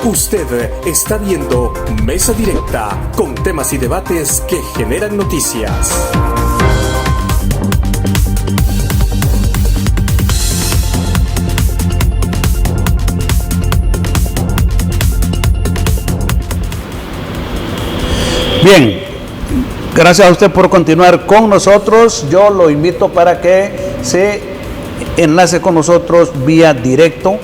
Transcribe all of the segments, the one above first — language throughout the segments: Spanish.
Usted está viendo Mesa Directa, con temas y debates que generan noticias. Bien, gracias a usted por continuar con nosotros. Yo lo invito para que se enlace con nosotros vía directo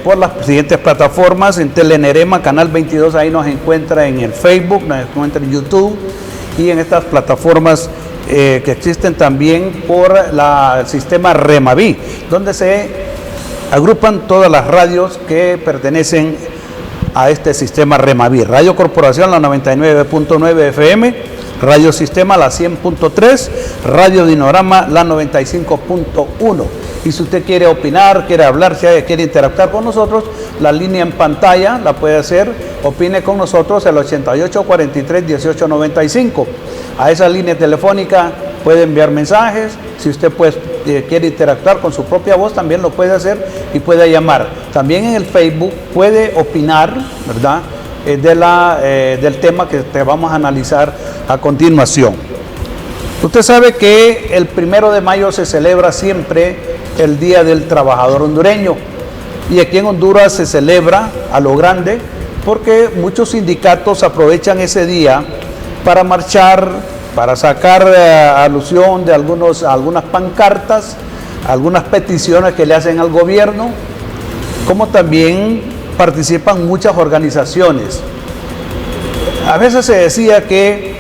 por las siguientes plataformas. En Telenerema, Canal 22, ahí nos encuentra en el Facebook, nos encuentra en YouTube y en estas plataformas que existen también por el sistema Remaví, donde se agrupan todas las radios que pertenecen a este sistema Remaví. Radio Corporación, la 99.9 FM, Radio Sistema, la 100.3, Radio Dinorama, la 95.1. Y si usted quiere opinar, quiere hablar, si quiere interactuar con nosotros, la línea en pantalla la puede hacer, opine con nosotros, el 8843-1895. A esa línea telefónica puede enviar mensajes. Si usted quiere interactuar con su propia voz, también lo puede hacer y puede llamar. También en el Facebook puede opinar, ¿verdad?, del tema que te vamos a analizar a continuación. Usted sabe que el 1 de mayo se celebra siempre el Día del Trabajador Hondureño, y aquí en Honduras se celebra a lo grande porque muchos sindicatos aprovechan ese día para marchar, para sacar alusión de algunas pancartas, algunas peticiones que le hacen al gobierno, como también participan muchas organizaciones. A veces se decía que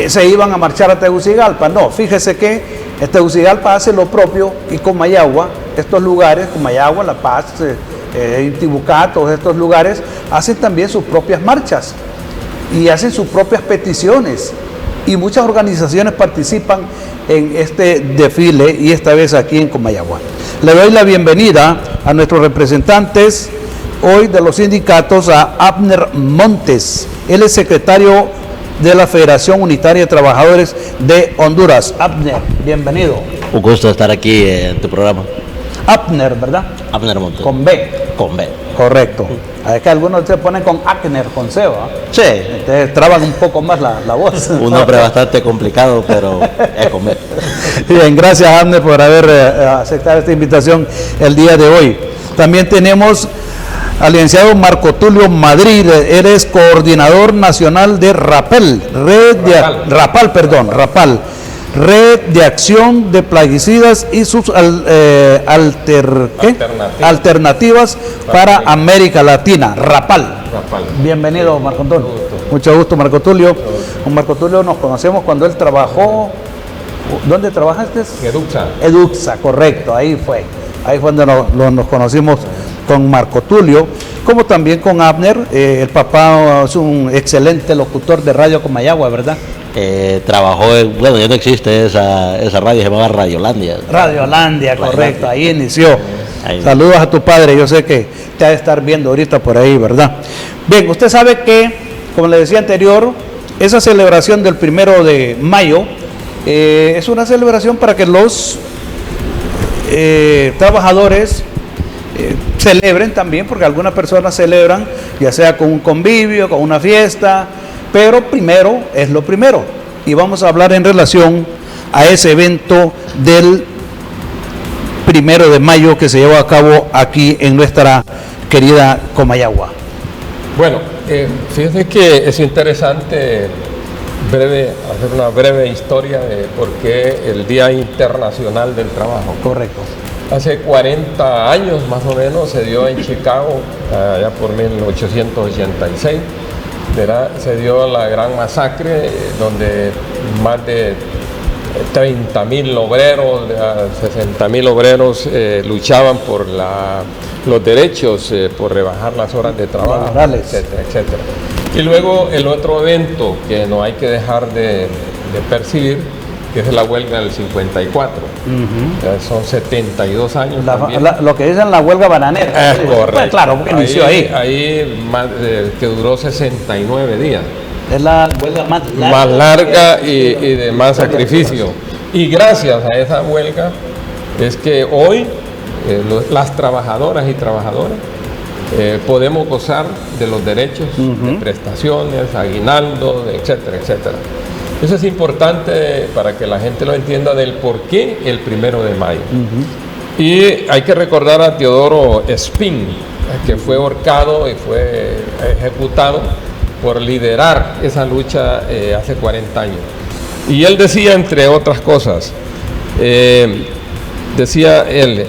se iban a marchar a Tegucigalpa. No, fíjese que Tegucigalpa hace lo propio, y Comayagua, estos lugares, Comayagua, La Paz, Intibucá, todos estos lugares, hacen también sus propias marchas y hacen sus propias peticiones. Y muchas organizaciones participan en este desfile, y esta vez aquí en Comayagua. Le doy la bienvenida a nuestros representantes hoy de los sindicatos, a Abner Montes. Él es secretario de la Federación Unitaria de Trabajadores de Honduras. Abner, bienvenido. Un gusto estar aquí en tu programa. Abner, ¿verdad? Abner Montes. Con B. Con B. Correcto. Es que algunos se ponen con Abner, con C, ¿va? Sí. Entonces traban un poco más la voz. Un nombre bastante complicado, pero es con B. Bien, gracias, Abner, por haber aceptado esta invitación el día de hoy. También tenemos al licenciado Marco Tulio Madrid. Eres coordinador nacional de Rapal, Red de Acción de Plaguicidas y sus alternativas para América Latina, Rapal. Bienvenido, Marco Tulio. Mucho gusto, Marco Tulio. Con Marco Tulio nos conocemos cuando él trabajó. ¿Dónde trabajaste? Eduxa, correcto, ahí fue donde nos conocimos con Marco Tulio, como también con Abner. El papá es un excelente locutor de Radio Comayagua, ¿verdad? Trabajó bueno, ya no existe esa radio, se llamaba Radiolandia. Radiolandia, correcto, ahí inició. Saludos a tu padre, yo sé que te ha de estar viendo ahorita por ahí, ¿verdad? Bien, usted sabe que, como le decía anterior, esa celebración del 1 de mayo es una celebración para que los trabajadores celebren también, porque algunas personas celebran ya sea con un convivio, con una fiesta, pero primero es lo primero, y vamos a hablar en relación a ese evento del 1 de mayo que se llevó a cabo aquí en nuestra querida Comayagua. Bueno, fíjense que es interesante hacer una breve historia de por qué el Día Internacional del Trabajo. Correcto. Hace 40 años más o menos se dio en Chicago, allá por 1886, ¿verdad? Se dio la gran masacre donde más de 30.000 obreros, 60.000 obreros luchaban por los derechos, por rebajar las horas de trabajo, etcétera, etcétera. Y luego el otro evento que no hay que dejar de percibir, que es la huelga del 54. Son 72 años lo que dicen la huelga bananera. Correcto. Pues claro, porque inició ahí. Que duró 69 días. Es la huelga más larga y de más sacrificio. Y gracias a esa huelga es que hoy las trabajadoras y trabajadores podemos gozar de los derechos, de prestaciones, aguinaldo, etcétera, etcétera. Eso es importante para que la gente lo entienda del por qué el 1 de mayo. Y hay que recordar a Teodoro Spin, que fue ahorcado y fue ejecutado por liderar esa lucha hace 40 años. Y él decía, entre otras cosas, decía él,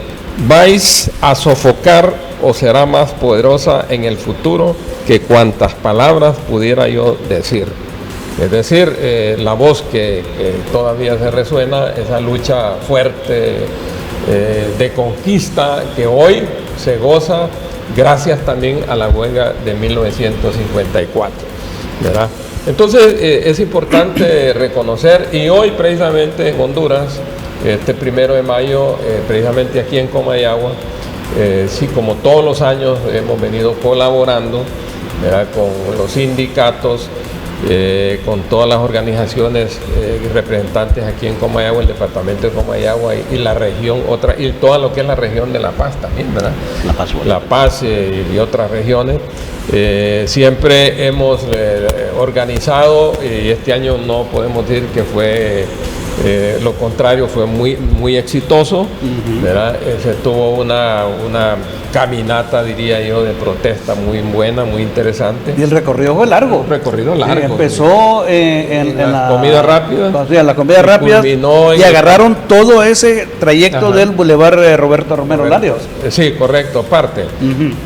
vais a sofocar o será más poderosa en el futuro que cuantas palabras pudiera yo decir. Es decir, la voz que todavía se resuena, esa lucha fuerte de conquista que hoy se goza gracias también a la huelga de 1954, ¿verdad? Entonces es importante reconocer, y hoy precisamente en Honduras, este 1 de mayo, precisamente aquí en Comayagua, sí, como todos los años hemos venido colaborando, ¿verdad?, con los sindicatos, con todas las organizaciones representantes aquí en Comayagua, el departamento de Comayagua y la región, y toda lo que es la región de La Paz también, ¿verdad? La Paz y otras regiones. Siempre hemos organizado, y este año no podemos decir que fue lo contrario, fue muy exitoso, ¿verdad? Se tuvo una caminata, diría yo, de protesta muy buena, muy interesante. Y el recorrido fue largo. Un recorrido largo. Sí, empezó en la comida rápida. Sí, en la comida rápida. Y agarraron todo ese trayecto del Boulevard Roberto Romero Larios. Sí, correcto, parte.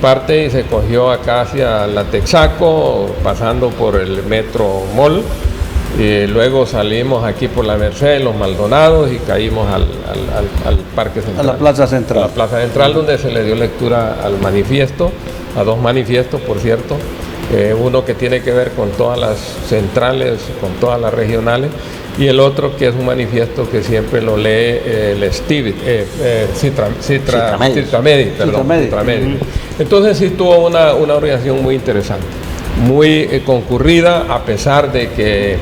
Parte y se cogió acá hacia la Texaco, pasando por el Metro Mall. Y luego salimos aquí por la Merced, los Maldonados, y caímos al Parque Central. A la Plaza Central. A la Plaza Central, donde se le dio lectura al manifiesto, a dos manifiestos, por cierto. Uno que tiene que ver con todas las centrales, con todas las regionales, y el otro que es un manifiesto que siempre lo lee el Citramedi. Entonces sí tuvo una organización muy interesante, muy concurrida, a pesar de que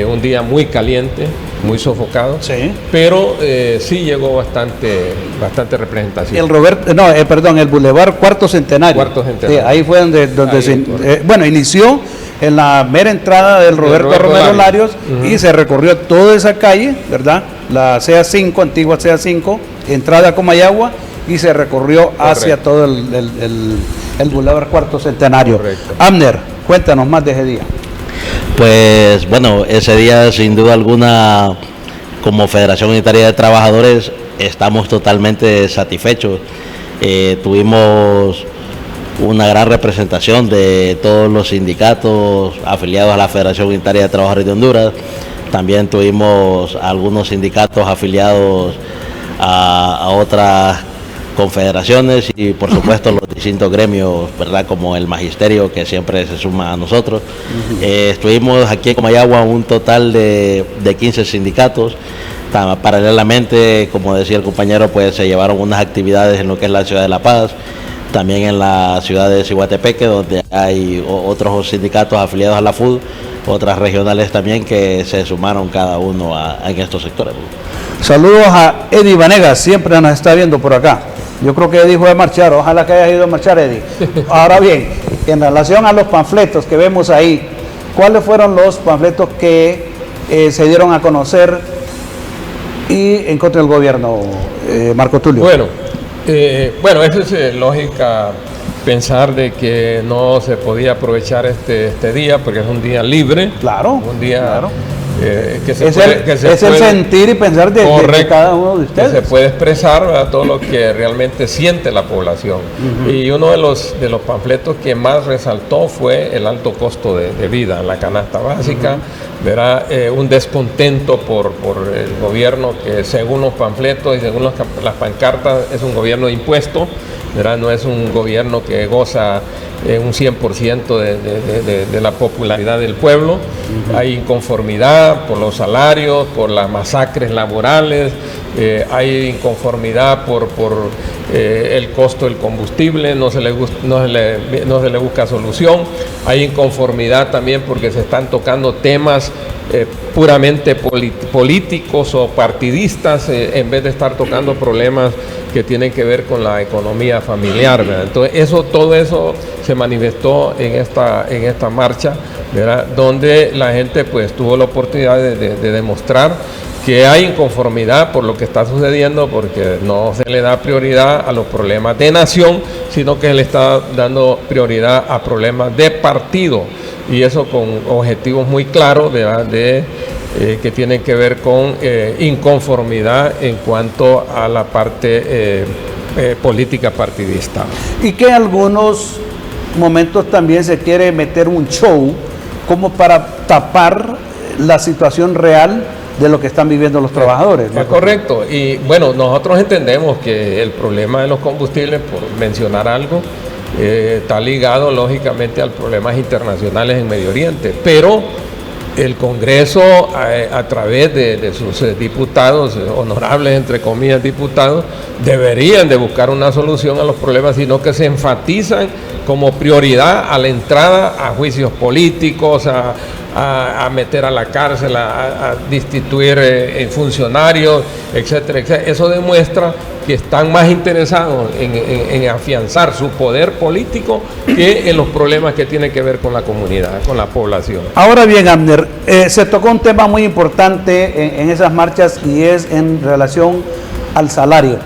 un día muy caliente, muy sofocado, sí, pero sí llegó bastante representación. El Boulevard Cuarto Centenario. Sí, ahí fue donde inició en la mera entrada del Roberto Romero Larios, y se recorrió toda esa calle, ¿verdad? La CA5, antigua CA5, entrada a Comayagua, y se recorrió hacia todo el Boulevard Cuarto Centenario. Correcto. Abner, cuéntanos más de ese día. Pues bueno, ese día sin duda alguna, como Federación Unitaria de Trabajadores, estamos totalmente satisfechos. Tuvimos una gran representación de todos los sindicatos afiliados a la Federación Unitaria de Trabajadores de Honduras. También tuvimos algunos sindicatos afiliados a otras confederaciones y por supuesto los distintos gremios, ¿verdad?, como el magisterio, que siempre se suma a nosotros. Estuvimos aquí en Comayagua un total de 15 sindicatos. Paralelamente, como decía el compañero, pues se llevaron unas actividades en lo que es la ciudad de La Paz, también en la ciudad de Ciguatepeque, donde hay otros sindicatos afiliados a la FUD, otras regionales también que se sumaron cada uno en estos sectores. Saludos a Eddie Vanegas, siempre nos está viendo por acá. Yo creo que Eddie fue a marchar, ojalá que haya ido a marchar, Eddie. Ahora bien, en relación a los panfletos que vemos ahí, ¿cuáles fueron los panfletos que se dieron a conocer y en contra del gobierno, Marco Tulio? Bueno, eso es lógica pensar de que no se podía aprovechar este día porque es un día libre. Claro. Un día claro. Que se es puede, el sentir y pensar de cada uno de ustedes. Que se puede expresar, ¿verdad?, todo lo que realmente siente la población. Y uno de los panfletos que más resaltó fue el alto costo de vida en la canasta básica, ¿verdad? Un descontento por el gobierno que, según los panfletos y según las pancartas, es un gobierno de impuestos, ¿verdad? No es un gobierno que goza un 100% de la popularidad del pueblo. Hay inconformidad por los salarios, por las masacres laborales, hay inconformidad por el costo del combustible, no se le busca solución, hay inconformidad también porque se están tocando temas puramente políticos o partidistas en vez de estar tocando problemas que tienen que ver con la economía familiar, ¿verdad? Entonces todo eso se manifestó en esta marcha, ¿verdad? Donde la gente pues tuvo la oportunidad de demostrar que hay inconformidad por lo que está sucediendo, porque no se le da prioridad a los problemas de nación, sino que se le está dando prioridad a problemas de partido, y eso con objetivos muy claros, ¿verdad? Que tienen que ver con inconformidad en cuanto a la parte política partidista. Y que en algunos momentos también se quiere meter un show como para tapar la situación real de lo que están viviendo los trabajadores, ¿no? Es correcto. Y bueno, nosotros entendemos que el problema de los combustibles, por mencionar algo, está ligado lógicamente a problemas internacionales en Medio Oriente, pero el Congreso, a través de sus diputados, honorables entre comillas diputados, deberían de buscar una solución a los problemas, sino que se enfatizan como prioridad a la entrada a juicios políticos, a meter a la cárcel, a destituir funcionarios, etcétera, etcétera. Eso demuestra que están más interesados en afianzar su poder político que en los problemas que tienen que ver con la comunidad, con la población. Ahora bien, Abner, se tocó un tema muy importante en esas marchas, y es en relación al salario.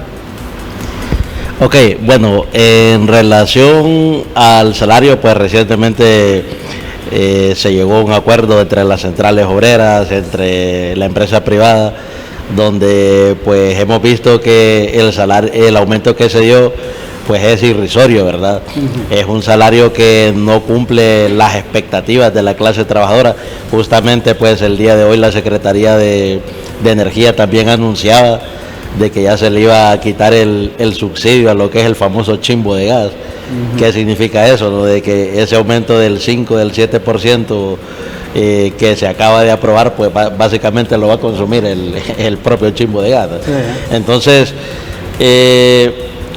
Ok, bueno, en relación al salario, pues recientemente se llegó a un acuerdo entre las centrales obreras, entre la empresa privada, donde pues hemos visto que el aumento que se dio pues es irrisorio, ¿verdad? Es un salario que no cumple las expectativas de la clase trabajadora. Justamente pues el día de hoy la Secretaría de Energía también anunciaba de que ya se le iba a quitar el subsidio a lo que es el famoso chimbo de gas. ¿Qué significa eso, no? De que ese aumento del 5, del 7% que se acaba de aprobar, pues básicamente lo va a consumir el propio chimbo de gas. Sí. Entonces,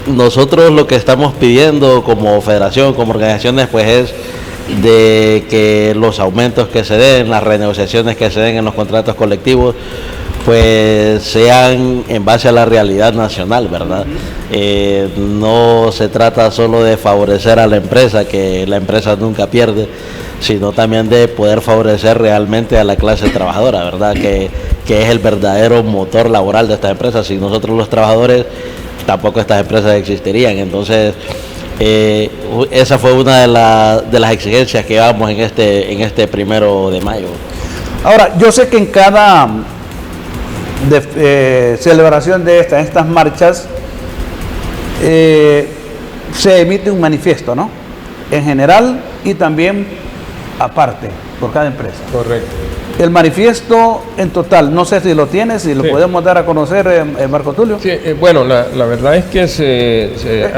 nosotros lo que estamos pidiendo como federación, como organizaciones, pues es de que los aumentos que se den, las renegociaciones que se den en los contratos colectivos, pues sean en base a la realidad nacional, ¿verdad? No se trata solo de favorecer a la empresa, que la empresa nunca pierde, sino también de poder favorecer realmente a la clase trabajadora, ¿verdad? Que es el verdadero motor laboral de estas empresas. Sin nosotros los trabajadores, tampoco estas empresas existirían. Entonces, esa fue una de las exigencias que llevamos en este 1 de mayo. Ahora, yo sé que en cada celebración de estas marchas se emite un manifiesto, ¿no? En general y también aparte por cada empresa. Correcto. El manifiesto en total, no sé si lo tienes, si lo podemos dar a conocer, Marco Tulio. Sí, bueno, la verdad es que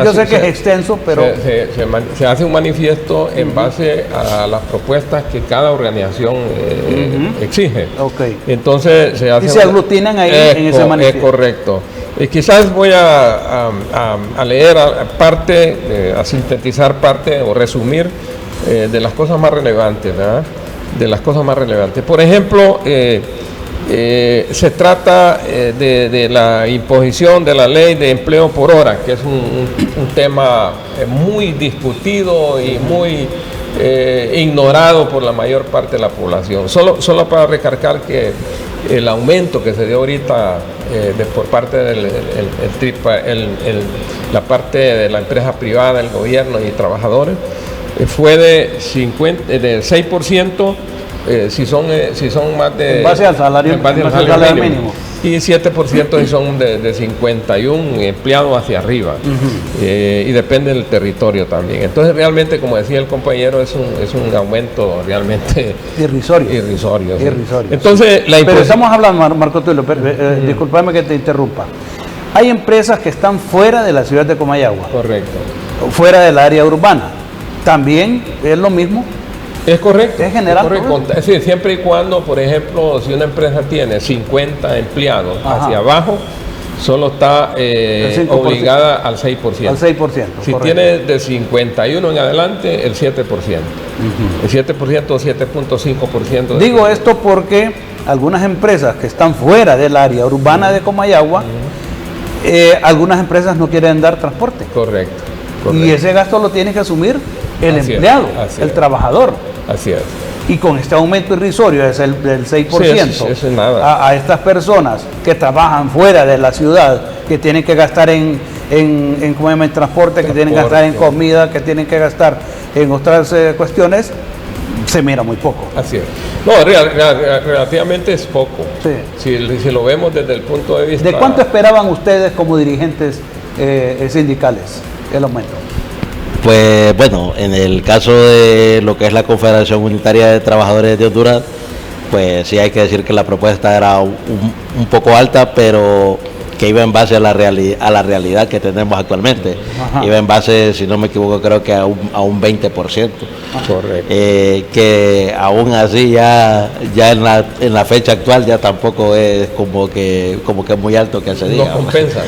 yo sé que es extenso, pero se hace un manifiesto en base a las propuestas que cada organización exige. Okay. Entonces se hace. Y se aglutinan ahí en ese manifiesto. Es correcto. Quizás voy a leer parte, a sintetizar parte o resumir de las cosas más relevantes, ¿verdad? De las cosas más relevantes. Por ejemplo, se trata de la imposición de la ley de empleo por hora, que es un tema muy discutido y muy ignorado por la mayor parte de la población. Solo para recargar que el aumento que se dio ahorita por parte de la parte de la empresa privada, el gobierno y trabajadores, fue de 6% si son más de... En base al salario mínimo. Y 7% si son de 51 empleados hacia arriba. Y depende del territorio también. Entonces realmente, como decía el compañero, es un aumento realmente irrisorio. ¿Sí? Entonces, pero estamos hablando, Marco Tulio, discúlpame que te interrumpa. Hay empresas que están fuera de la ciudad de Comayagua. Correcto. Fuera del área urbana. También es lo mismo. Es correcto. Es general. Es decir, siempre y cuando, por ejemplo, si una empresa tiene 50 empleados hacia abajo, solo está El 5%. obligada al 6%. Al 6%. Si correcto. tiene de 51 en adelante, el 7%. El 7% o 7.5%. Digo esto porque algunas empresas que están fuera del área urbana de Comayagua, algunas empresas no quieren dar transporte. Correcto. Y ese gasto lo tiene que asumir el Así es, empleado, así el es. trabajador. Así es. Y con este aumento irrisorio del 6%, Sí, eso es nada. a estas personas que trabajan fuera de la ciudad, que tienen que gastar en ¿cómo se llama? En transporte, que tienen que gastar en comida, que tienen que gastar en otras cuestiones, se mira muy poco. Así es. No, relativamente es poco. Sí. Si lo vemos desde el punto de vista... ¿De cuánto esperaban ustedes como dirigentes sindicales el aumento? Pues bueno, en el caso de lo que es la Confederación Unitaria de Trabajadores de Honduras, pues sí hay que decir que la propuesta era un poco alta, pero que iba en base a la realidad que tenemos actualmente. Ajá. Iba en base, si no me equivoco, creo que a un 20%. Correcto. Que aún así ya en la fecha actual ya tampoco es como que es muy alto que se diga. No compensa.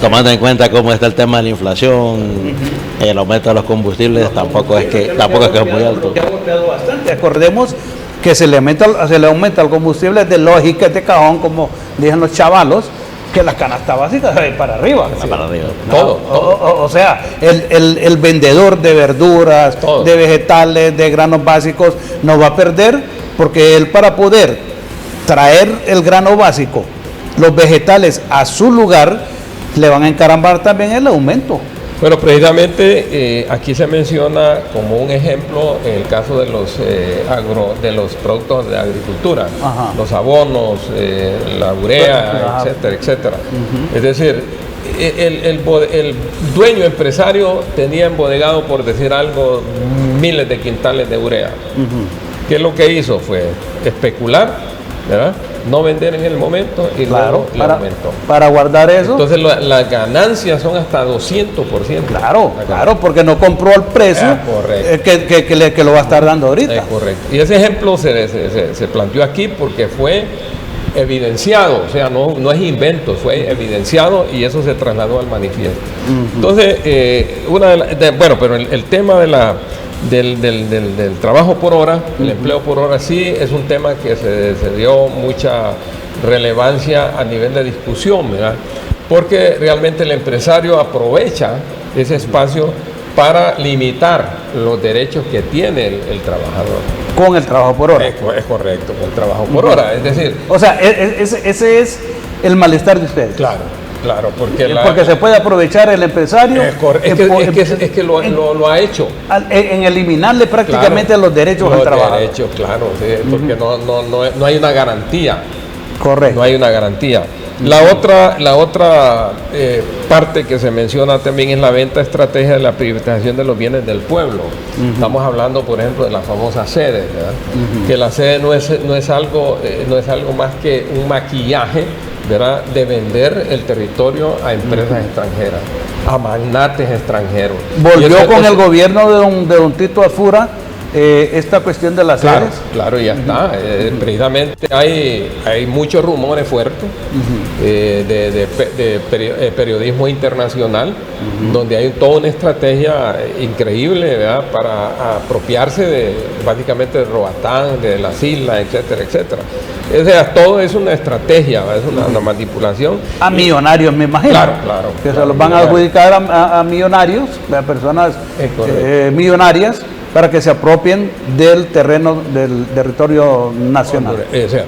Tomando en cuenta cómo está el tema de la inflación, el aumento de los combustibles, tampoco es que es muy alto. Que ha golpeado bastante. Acordemos que se le aumenta el combustible de lógica de cajón, como dicen los chavalos, que la canasta básica se va para arriba. Para arriba. Todo. O sea, el vendedor de verduras, Todo. de vegetales, de granos básicos, no va a perder, porque él, para poder traer el grano básico, los vegetales a su lugar, le van a encarambar también el aumento. Bueno, precisamente aquí se menciona como un ejemplo el caso de los productos de agricultura, Ajá. los abonos, la urea, Claro. etcétera, etcétera. Es decir, el dueño empresario tenía embodegado, por decir algo, miles de quintales de urea. ¿Qué es lo que hizo? Fue especular, ¿verdad? No vender en el momento y Claro, luego le aumentó. para guardar eso. Entonces las ganancias son hasta 200%. Claro, porque no compró al precio correcto. que lo va a estar dando ahorita. Es correcto. Y ese ejemplo se planteó aquí porque fue evidenciado, o sea, no es invento, fue evidenciado y eso se trasladó al manifiesto. Entonces, pero el tema del trabajo por hora, el empleo por hora, sí es un tema que se dio mucha relevancia a nivel de discusión, ¿verdad? Porque realmente el empresario aprovecha ese espacio para limitar los derechos que tiene el trabajador. Con el trabajo por hora. Es correcto, con el trabajo por hora, es decir... O sea, ese es el malestar de ustedes. Claro, porque se puede aprovechar el empresario es que lo ha hecho. en eliminarle prácticamente los derechos al trabajador. Los derechos, claro, sí, porque no hay una garantía. Correcto. No hay una garantía. La otra parte que se menciona también es la venta estratégica de la privatización de los bienes del pueblo. Estamos hablando, por ejemplo, de la famosa sede, ¿verdad? Que la sede no es algo más que un maquillaje, ¿verdad?, de vender el territorio a empresas extranjeras, a magnates extranjeros. Volvió con el gobierno de don Tito Afura esta cuestión de las sedes. Claro, ya está. Precisamente hay muchos rumores fuertes de periodismo internacional, donde hay toda una estrategia increíble, ¿verdad?, para apropiarse básicamente de Roatán, de las islas, etcétera, etcétera. O sea, todo es una estrategia, es una manipulación. A millonarios, me imagino. Claro. Que se los van a adjudicar a millonarios, a personas millonarias, para que se apropien del terreno del territorio nacional. O sea,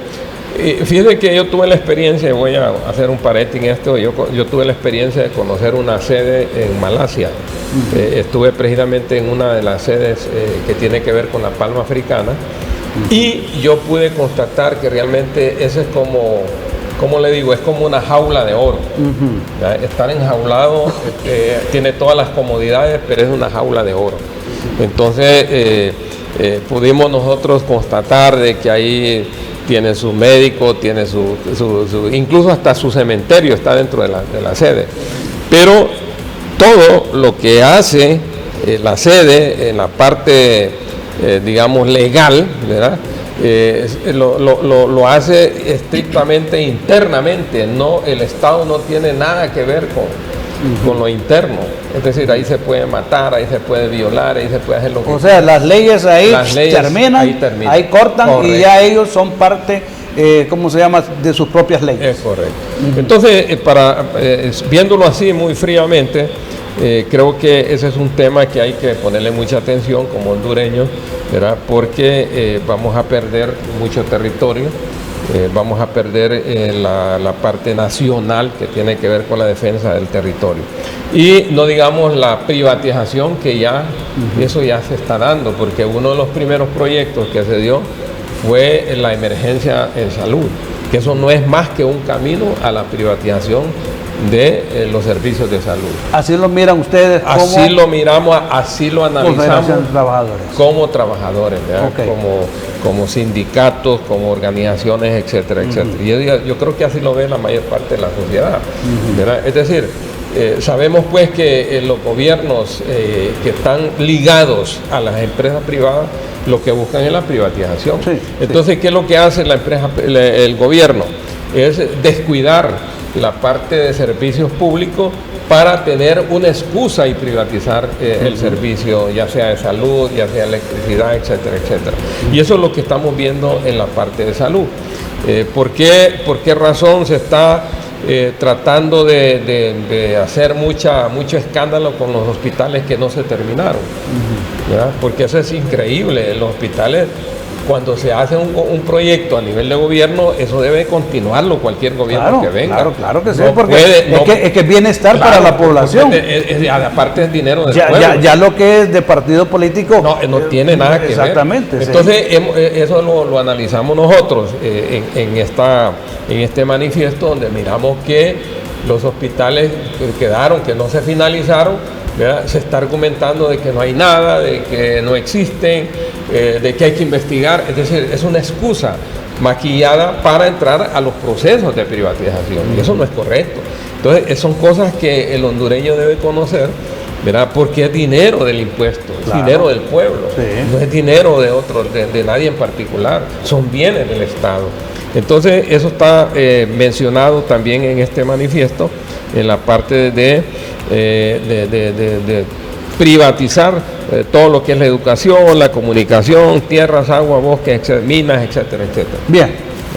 fíjense que yo tuve la experiencia, voy a hacer un paréntesis en esto, yo tuve la experiencia de conocer una sede en Malasia. Estuve precisamente en una de las sedes que tiene que ver con la palma africana, y yo pude constatar que realmente eso es como le digo, es como una jaula de oro. Estar enjaulado tiene todas las comodidades, pero es una jaula de oro. Entonces pudimos nosotros constatar de que ahí tiene su médico, tiene incluso hasta su cementerio está dentro de la sede. Pero todo lo que hace la sede en la parte digamos legal, ¿verdad?, lo hace estrictamente internamente, no, el Estado no tiene nada que ver con lo interno. Es decir, ahí se puede matar, ahí se puede violar, ahí se puede hacer lo que... O sea, las leyes ahí terminan, ahí cortan. Correcto. Y ya ellos son parte, ¿cómo se llama?, de sus propias leyes. Es correcto. Entonces, viéndolo así muy fríamente, creo que ese es un tema que hay que ponerle mucha atención como hondureños, ¿verdad? Porque vamos a perder mucho territorio. Vamos a perder la parte nacional que tiene que ver con la defensa del territorio. Y no digamos la privatización que ya, eso ya se está dando, porque uno de los primeros proyectos que se dio fue la emergencia en salud, que eso no es más que un camino a la privatización de los servicios de salud. ¿Así lo miran ustedes? Así lo miramos, así lo analizamos como trabajadores, okay, como sindicatos, como organizaciones, etcétera, etcétera. Y yo creo que así lo ve la mayor parte de la sociedad, ¿verdad? Es decir, sabemos pues que los gobiernos que están ligados a las empresas privadas lo que buscan es la privatización. Sí, entonces, ¿qué es lo que hace el gobierno? Es descuidar la parte de servicios públicos para tener una excusa y privatizar el servicio, ya sea de salud, ya sea electricidad, etcétera, etcétera. Y eso es lo que estamos viendo en la parte de salud. ¿Por qué razón se está tratando de hacer mucho escándalo con los hospitales que no se terminaron? ¿Verdad? Porque eso es increíble. Los hospitales, cuando se hace un proyecto a nivel de gobierno, eso debe continuarlo cualquier gobierno que venga. Claro que sí, porque es que es bienestar para la población. Aparte es dinero del pueblo. Ya lo que es de partido político no tiene nada que ver. Exactamente. Entonces, eso lo analizamos nosotros en este manifiesto, donde miramos que los hospitales que no se finalizaron, ¿verdad? Se está argumentando de que no hay nada, de que no existen, de que hay que investigar. Es decir, es una excusa maquillada para entrar a los procesos de privatización, y eso no es correcto. Entonces, son cosas que el hondureño debe conocer, ¿verdad? Porque es dinero del impuesto, es dinero del pueblo, no es dinero de nadie en particular, son bienes del Estado. Entonces, eso está mencionado también en este manifiesto, en la parte de privatizar todo lo que es la educación, la comunicación, tierras, agua, bosques, minas, etcétera, etcétera. Bien,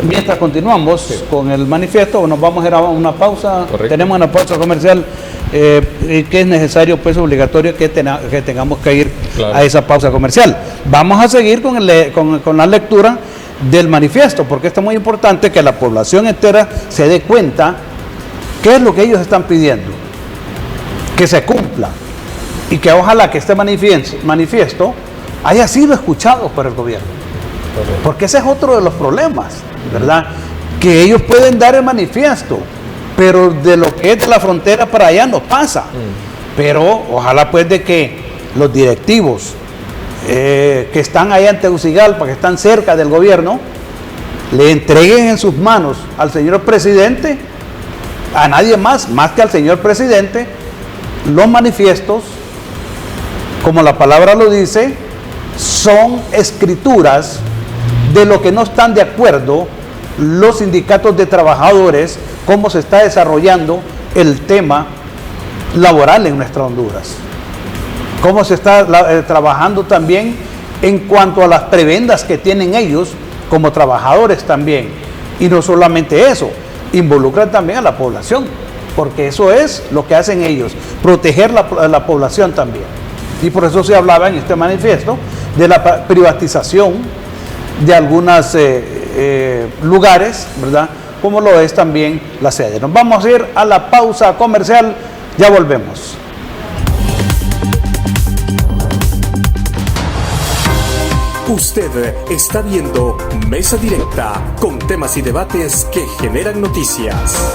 mientras continuamos con el manifiesto, nos vamos a ir a una pausa. Correcto. Tenemos una pausa comercial que es necesario, pues obligatorio que tengamos que ir a esa pausa comercial. Vamos a seguir con la lectura del manifiesto, porque esto es muy importante que la población entera se dé cuenta qué es lo que ellos están pidiendo, que se cumpla, y que ojalá que este manifiesto haya sido escuchado por el gobierno, porque ese es otro de los problemas, ¿verdad? Que ellos pueden dar el manifiesto, pero de lo que es de la frontera para allá no pasa. Pero ojalá pues de que los directivos que están allá en Tegucigalpa, que están cerca del gobierno, le entreguen en sus manos al señor presidente, a nadie más que al señor presidente, los manifiestos, como la palabra lo dice, son escrituras de lo que no están de acuerdo los sindicatos de trabajadores, cómo se está desarrollando el tema laboral en nuestra Honduras, cómo se está trabajando también en cuanto a las prebendas que tienen ellos como trabajadores también. Y no solamente eso, involucran también a la población, porque eso es lo que hacen ellos, proteger la población también. Y por eso se hablaba en este manifiesto de la privatización de algunos lugares, ¿verdad? Como lo es también la sede. Nos vamos a ir a la pausa comercial, ya volvemos. Usted está viendo Mesa Directa, con temas y debates que generan noticias.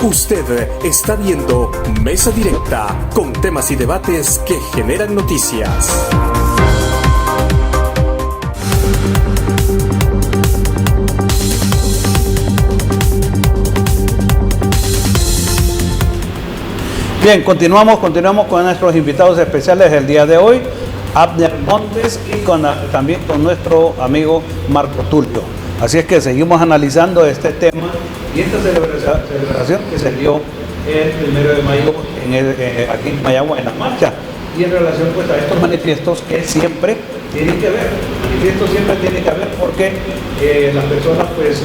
Usted está viendo Mesa Directa con temas y debates que generan noticias. Bien, continuamos con nuestros invitados especiales del día de hoy, Abner Montes, y también con nuestro amigo Marco Tulio. Así es que seguimos analizando este tema y esta celebración que se dio el 1 de mayo aquí en Mayagua en la marcha, y en relación pues a estos manifiestos que siempre tienen que ver, porque las personas pues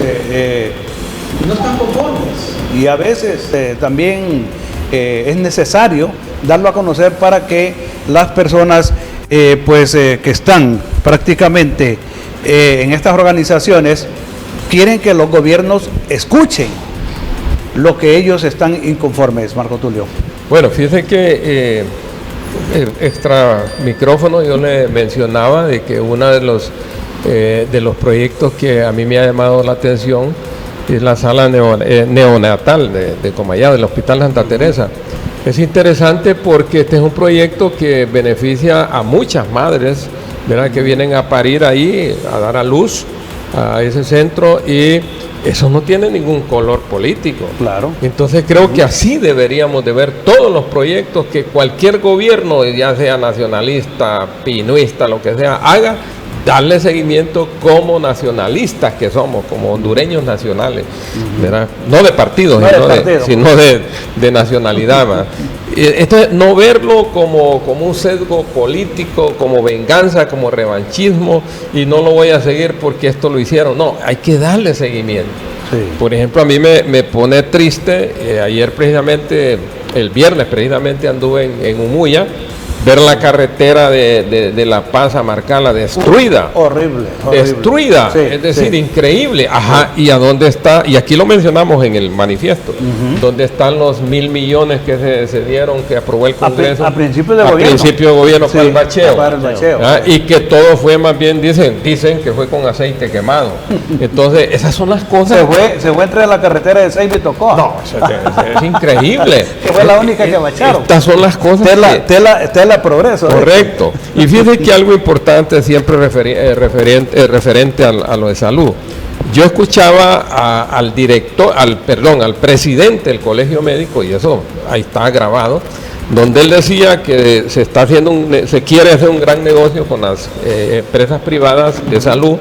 no están conformes, y a veces también es necesario darlo a conocer para que las personas que están prácticamente en estas organizaciones quieren que los gobiernos escuchen lo que ellos están inconformes. Marco Tulio. Bueno, fíjese que extra micrófono yo le mencionaba de que uno de los proyectos que a mí me ha llamado la atención es la sala neonatal de Comayagua, del Hospital Santa Teresa. Es interesante porque este es un proyecto que beneficia a muchas madres, ¿verdad?, que vienen a parir ahí, a dar a luz a ese centro, y eso no tiene ningún color político. Claro. Entonces creo que así deberíamos de ver todos los proyectos que cualquier gobierno, ya sea nacionalista, pinuista, lo que sea, haga, darle seguimiento como nacionalistas que somos, como hondureños nacionales, ¿verdad? No de partidos, sino de nacionalidad, ¿verdad? Esto es no verlo como un sesgo político, como venganza, como revanchismo, y no lo voy a seguir porque esto lo hicieron. No, hay que darle seguimiento. Sí. Por ejemplo, a mí me pone triste, ayer precisamente, el viernes precisamente anduve en Umuya, ver la carretera de La Paz a Marcala destruida. Horrible. Destruida, sí, es decir, sí, increíble. Ajá, ¿y a dónde está? Y aquí lo mencionamos en el manifiesto. ¿Dónde están los 1.000 millones que se dieron, que aprobó el Congreso? A principio de gobierno. A principio de gobierno, sí, para el bacheo. Y que todo fue más bien, dicen que fue con aceite quemado. Entonces, esas son las cosas. Se fue entre la carretera de Seiba y Tocó. No, es increíble. Que fue la única que bacharon. Estas son las cosas. Tela progreso. Correcto. Y fíjese que algo importante siempre referente a lo de salud. Yo escuchaba al presidente del Colegio Médico, y eso ahí está grabado, donde él decía que se quiere hacer un gran negocio con las empresas privadas de salud,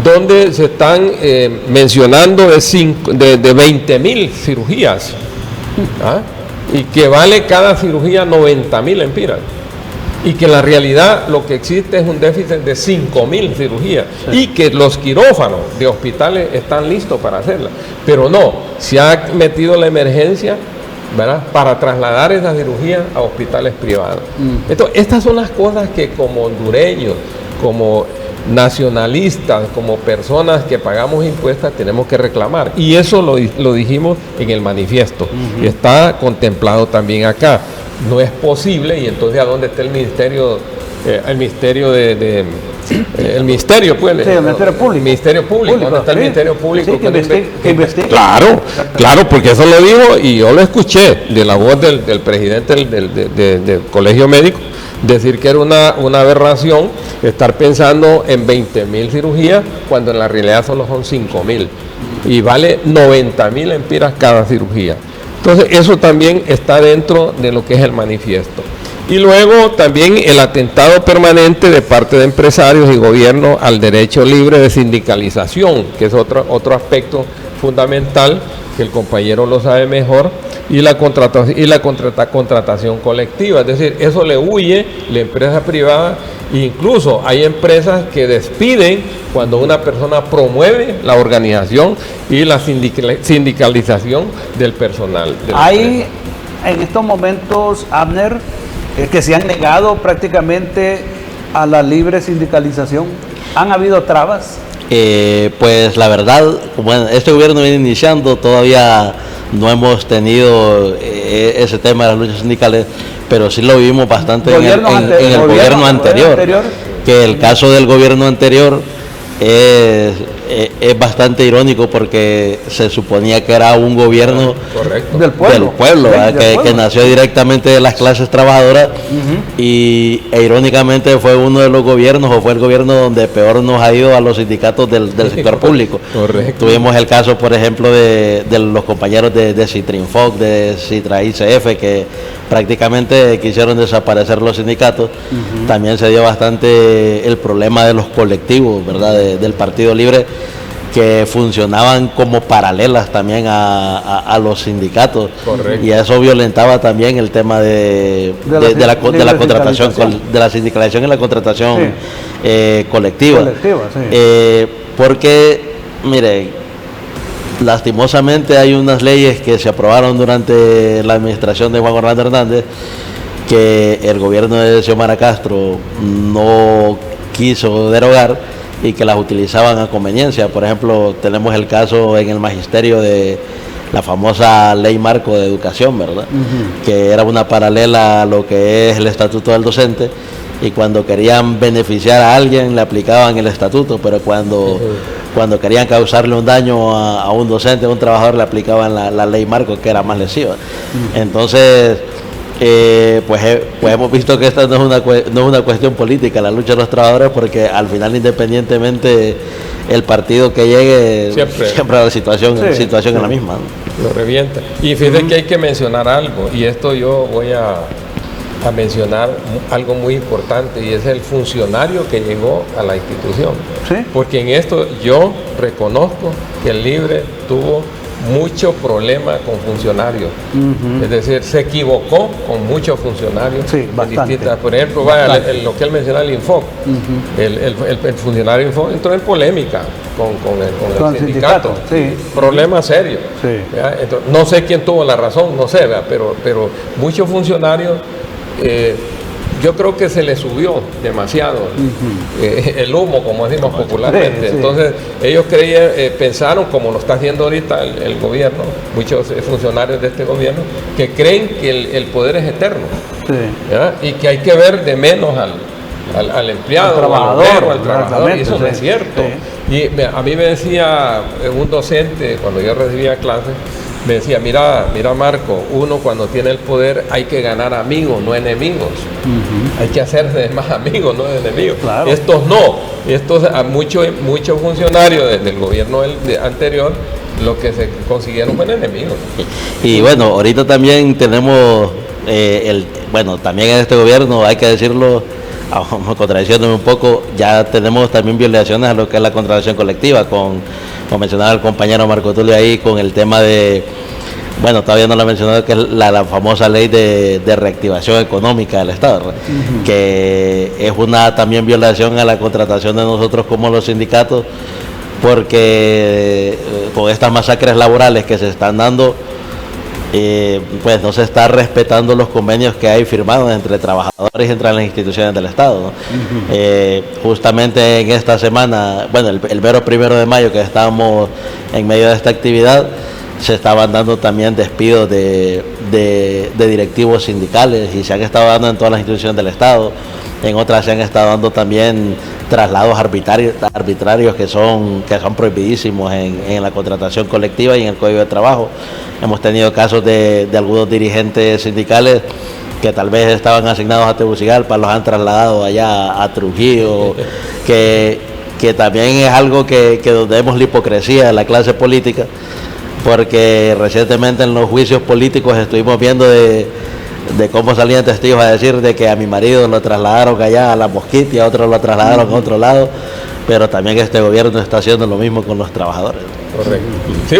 donde se están mencionando de 20.000 cirugías. ¿Ah? Y que vale cada cirugía 90.000 empiras, y que en la realidad lo que existe es un déficit de 5.000 cirugías, sí, y que los quirófanos de hospitales están listos para hacerla, pero no, se ha metido la emergencia, ¿verdad?, para trasladar esa cirugía a hospitales privados. Entonces, estas son las cosas que como hondureños, como nacionalistas, como personas que pagamos impuestos, tenemos que reclamar, y eso lo dijimos en el manifiesto, y está contemplado también acá. No es posible, y entonces ¿a dónde está el ministerio? El ministerio el ministerio público. ¿Dónde está el ministerio público? Sí, que investigue. Claro, porque eso lo dijo y yo lo escuché de la voz del presidente del Colegio Médico, decir que era una aberración estar pensando en 20.000 cirugías cuando en la realidad solo son 5.000 y vale 90.000 empiras cada cirugía. Entonces eso también está dentro de lo que es el manifiesto. Y luego también el atentado permanente de parte de empresarios y gobierno al derecho libre de sindicalización, que es otro aspecto fundamental, que el compañero lo sabe mejor, y la contratación colectiva. Es decir, eso le huye la empresa privada, e incluso hay empresas que despiden cuando una persona promueve la organización y la sindicalización del personal. Hay en estos momentos, Abner, que se han negado prácticamente a la libre sindicalización. ¿Han habido trabas? Pues la verdad, bueno, este gobierno viene iniciando, todavía no hemos tenido ese tema de las luchas sindicales, pero sí lo vimos bastante en el gobierno anterior. Que el caso del gobierno anterior, es bastante irónico porque se suponía que era un gobierno del pueblo, que nació directamente de las clases trabajadoras e irónicamente fue uno de los gobiernos o fue el gobierno donde peor nos ha ido a los sindicatos del sector público. Tuvimos el caso, por ejemplo, de los compañeros de Citrinfoc, de Citra ICF, que prácticamente quisieron desaparecer los sindicatos. También se dio bastante el problema de los colectivos, ¿verdad? Del Partido Libre, que funcionaban como paralelas también a los sindicatos. Y eso violentaba también el tema de la contratación, de la sindicalización y la contratación colectiva. Porque, mire, lastimosamente hay unas leyes que se aprobaron durante la administración de Juan Orlando Hernández que el gobierno de Xiomara Castro no quiso derogar y que las utilizaban a conveniencia. Por ejemplo, tenemos el caso en el magisterio de la famosa ley marco de educación, ¿verdad? Que era una paralela a lo que es el estatuto del docente, y cuando querían beneficiar a alguien le aplicaban el estatuto, pero cuando querían causarle un daño a un docente, a un trabajador, le aplicaban la ley marco, que era más lesiva. Entonces, pues hemos visto que esta no es una cuestión política, la lucha de los trabajadores, porque al final, independientemente el partido que llegue, siempre la situación es la misma, ¿no? Lo revienta. Y fíjate que hay que mencionar algo, y esto yo voy a mencionar algo muy importante, y es el funcionario que llegó a la institución. Porque en esto yo reconozco que el Libre tuvo mucho problema con funcionarios. Es decir, se equivocó con muchos funcionarios. Por ejemplo, lo que él menciona, el Infoc. El funcionario Infoc entró en polémica con el sindicato. Problema serio. Entonces, no sé quién tuvo la razón, no sé, pero muchos funcionarios, yo creo que se le subió demasiado el humo, como decimos popularmente. Entonces ellos pensaron, como lo está haciendo ahorita el gobierno, muchos funcionarios de este gobierno, que creen que el poder es eterno, y que hay que ver de menos al empleado, al trabajador, y eso no es cierto. Y a mí me decía un docente, cuando yo recibía clases, me decía, mira Marco, uno cuando tiene el poder hay que ganar amigos, no enemigos. Hay que hacerse más amigos, no enemigos. Estos no. Muchos funcionarios del gobierno anterior, lo que se consiguieron fueron enemigos. Y bueno, ahorita también tenemos, también en este gobierno, hay que decirlo, contradiciéndome un poco, ya tenemos también violaciones a lo que es la contratación colectiva, como mencionaba el compañero Marco Tulio ahí, con el tema de, todavía no lo ha mencionado, que es la famosa ley de reactivación económica del Estado, que es una también violación a la contratación de nosotros como los sindicatos, porque con estas masacres laborales que se están dando, pues no se está respetando los convenios que hay firmados entre trabajadores y entre las instituciones del Estado, ¿no? Justamente en esta semana, el mero 1 de mayo, que estábamos en medio de esta actividad, se estaban dando también despidos de directivos sindicales, y se han estado dando en todas las instituciones del Estado. En otras se han estado dando también traslados arbitrarios que son prohibidísimos en la contratación colectiva y en el Código de Trabajo. Hemos tenido casos de algunos dirigentes sindicales que tal vez estaban asignados a Tegucigalpa, los han trasladado allá a Trujillo, que también es algo que donde vemos la hipocresía de la clase política, porque recientemente en los juicios políticos estuvimos viendo de cómo salían testigos a decir de que a mi marido lo trasladaron allá a La Mosquita y a otro lo trasladaron a otro lado, pero también este gobierno está haciendo lo mismo con los trabajadores. Correcto. Sí,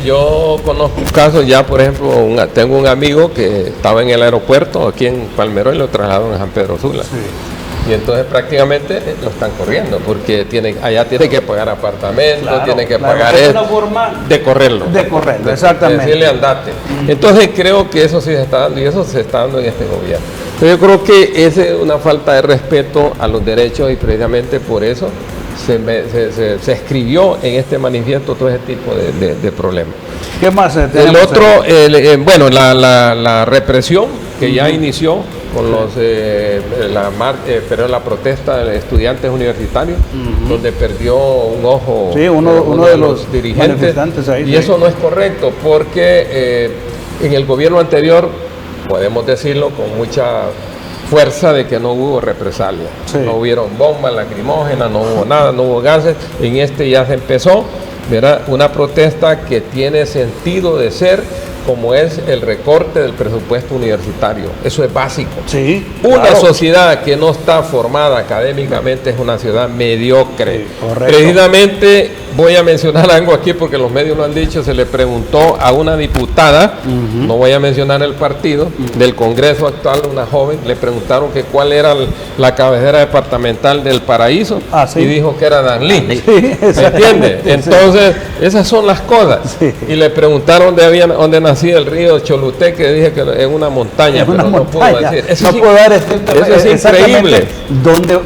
yo conozco casos ya, por ejemplo, tengo un amigo que estaba en el aeropuerto aquí en Palmerón y lo trasladaron a San Pedro Sula. Y entonces prácticamente lo están corriendo, porque allá tiene que pagar apartamentos, tiene que pagar una forma de correrlo. Exactamente. Decirle andate. Entonces creo que eso sí se está dando, y eso se está dando en este gobierno. Entonces yo creo que esa es una falta de respeto a los derechos, y precisamente por eso se escribió en este manifiesto todo ese tipo de problemas. ¿Qué más? El otro, la represión que ya inició con los la protesta de estudiantes universitarios, donde perdió un ojo uno de los dirigentes manifestantes ahí, y eso no es correcto, porque en el gobierno anterior, podemos decirlo con mucha fuerza, de que no hubo represalia, no hubieron bombas lacrimógenas, no hubo nada, no hubo gases. En este ya se empezó, ¿verdad?, una protesta que tiene sentido de ser, como es el recorte del presupuesto universitario. Eso es básico. Sí, una sociedad que no está formada académicamente es una ciudad mediocre. Sí, precisamente voy a mencionar algo aquí porque los medios lo han dicho. Se le preguntó a una diputada, no voy a mencionar el partido, del Congreso actual, una joven, le preguntaron que cuál era la cabecera departamental del Paraíso, y dijo que era Danlí. ¿Se entiende? Entonces, esas son las cosas. Y le preguntaron dónde nacía el río Choluteque, dije que es una montaña, pero no puedo decir. Eso es increíble.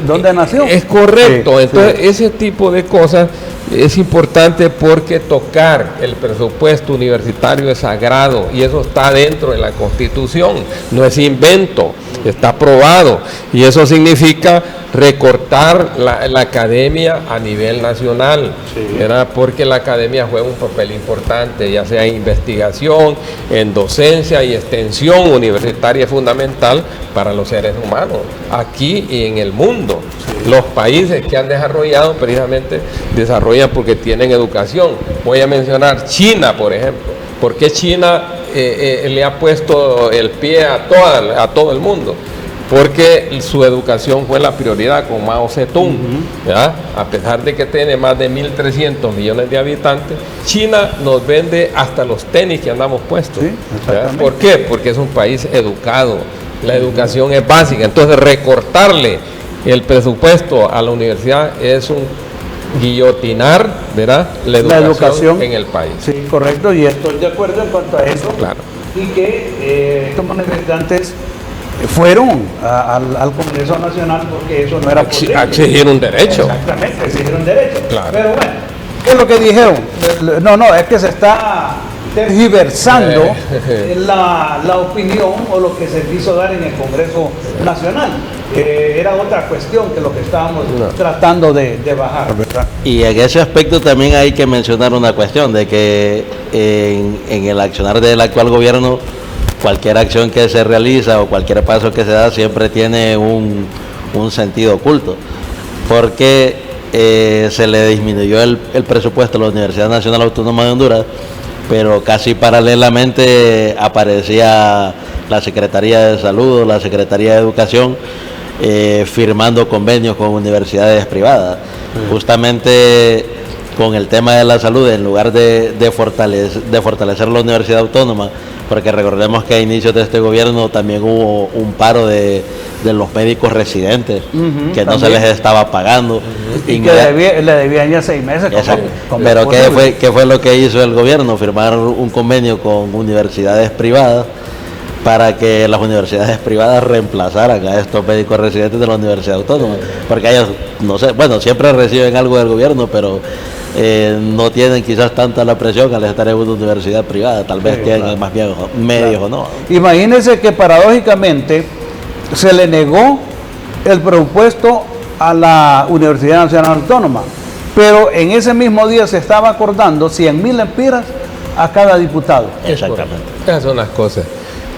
¿Dónde nació? Es correcto. Entonces, ese tipo de cosas es importante, porque tocar el presupuesto universitario es sagrado y eso está dentro de la Constitución, no es invento, está aprobado, y eso significa recortar la academia a nivel nacional, ¿verdad? Porque la academia juega un papel importante, ya sea en investigación, en docencia y extensión universitaria fundamental para los seres humanos, aquí y en el mundo. Los países que han desarrollado precisamente desarrollan porque tienen educación. Voy a mencionar China, por ejemplo. ¿Por qué China le ha puesto el pie a todo el mundo? Porque su educación fue la prioridad con Mao Zedong, ¿ya? A pesar de que tiene más de 1.300 millones de habitantes, China nos vende hasta los tenis que andamos puestos. ¿Por qué? Porque es un país educado, la educación es básica. Entonces, recortarle el presupuesto a la universidad es un guillotinar, ¿verdad?, la educación en el país. Sí, correcto, y estoy de acuerdo en cuanto a eso. Claro. Y que estos manifestantes fueron al Congreso Nacional porque eso no era posible. Exigir un derecho. Exactamente, exigir un derecho. Claro. Pero bueno, ¿qué es lo que dijeron? No, es que se está tergiversando la opinión o lo que se quiso dar en el Congreso Nacional. Era otra cuestión que lo que estábamos tratando de bajar, ¿verdad? Y en ese aspecto también hay que mencionar una cuestión, de que en el accionar del actual gobierno, cualquier acción que se realiza o cualquier paso que se da siempre tiene un sentido oculto, porque se le disminuyó el presupuesto a la Universidad Nacional Autónoma de Honduras, pero casi paralelamente aparecía la Secretaría de Salud o la Secretaría de Educación firmando convenios con universidades privadas, justamente con el tema de la salud, en lugar de fortalecer la Universidad Autónoma, porque recordemos que a inicios de este gobierno también hubo un paro de los médicos residentes, que no se les estaba pagando. Y que le debían ya 6 meses. Pero ¿qué fue lo que hizo el gobierno? Firmar un convenio con universidades privadas para que las universidades privadas reemplazaran a estos médicos residentes de la Universidad Autónoma, porque ellos, no sé, bueno, siempre reciben algo del gobierno, pero no tienen quizás tanta la presión al estar en una universidad privada, tal vez tienen más bien medios o no. Imagínense que paradójicamente se le negó el presupuesto a la Universidad Nacional Autónoma, pero en ese mismo día se estaba acordando 100.000 lempiras a cada diputado. Exactamente. Esas son las cosas.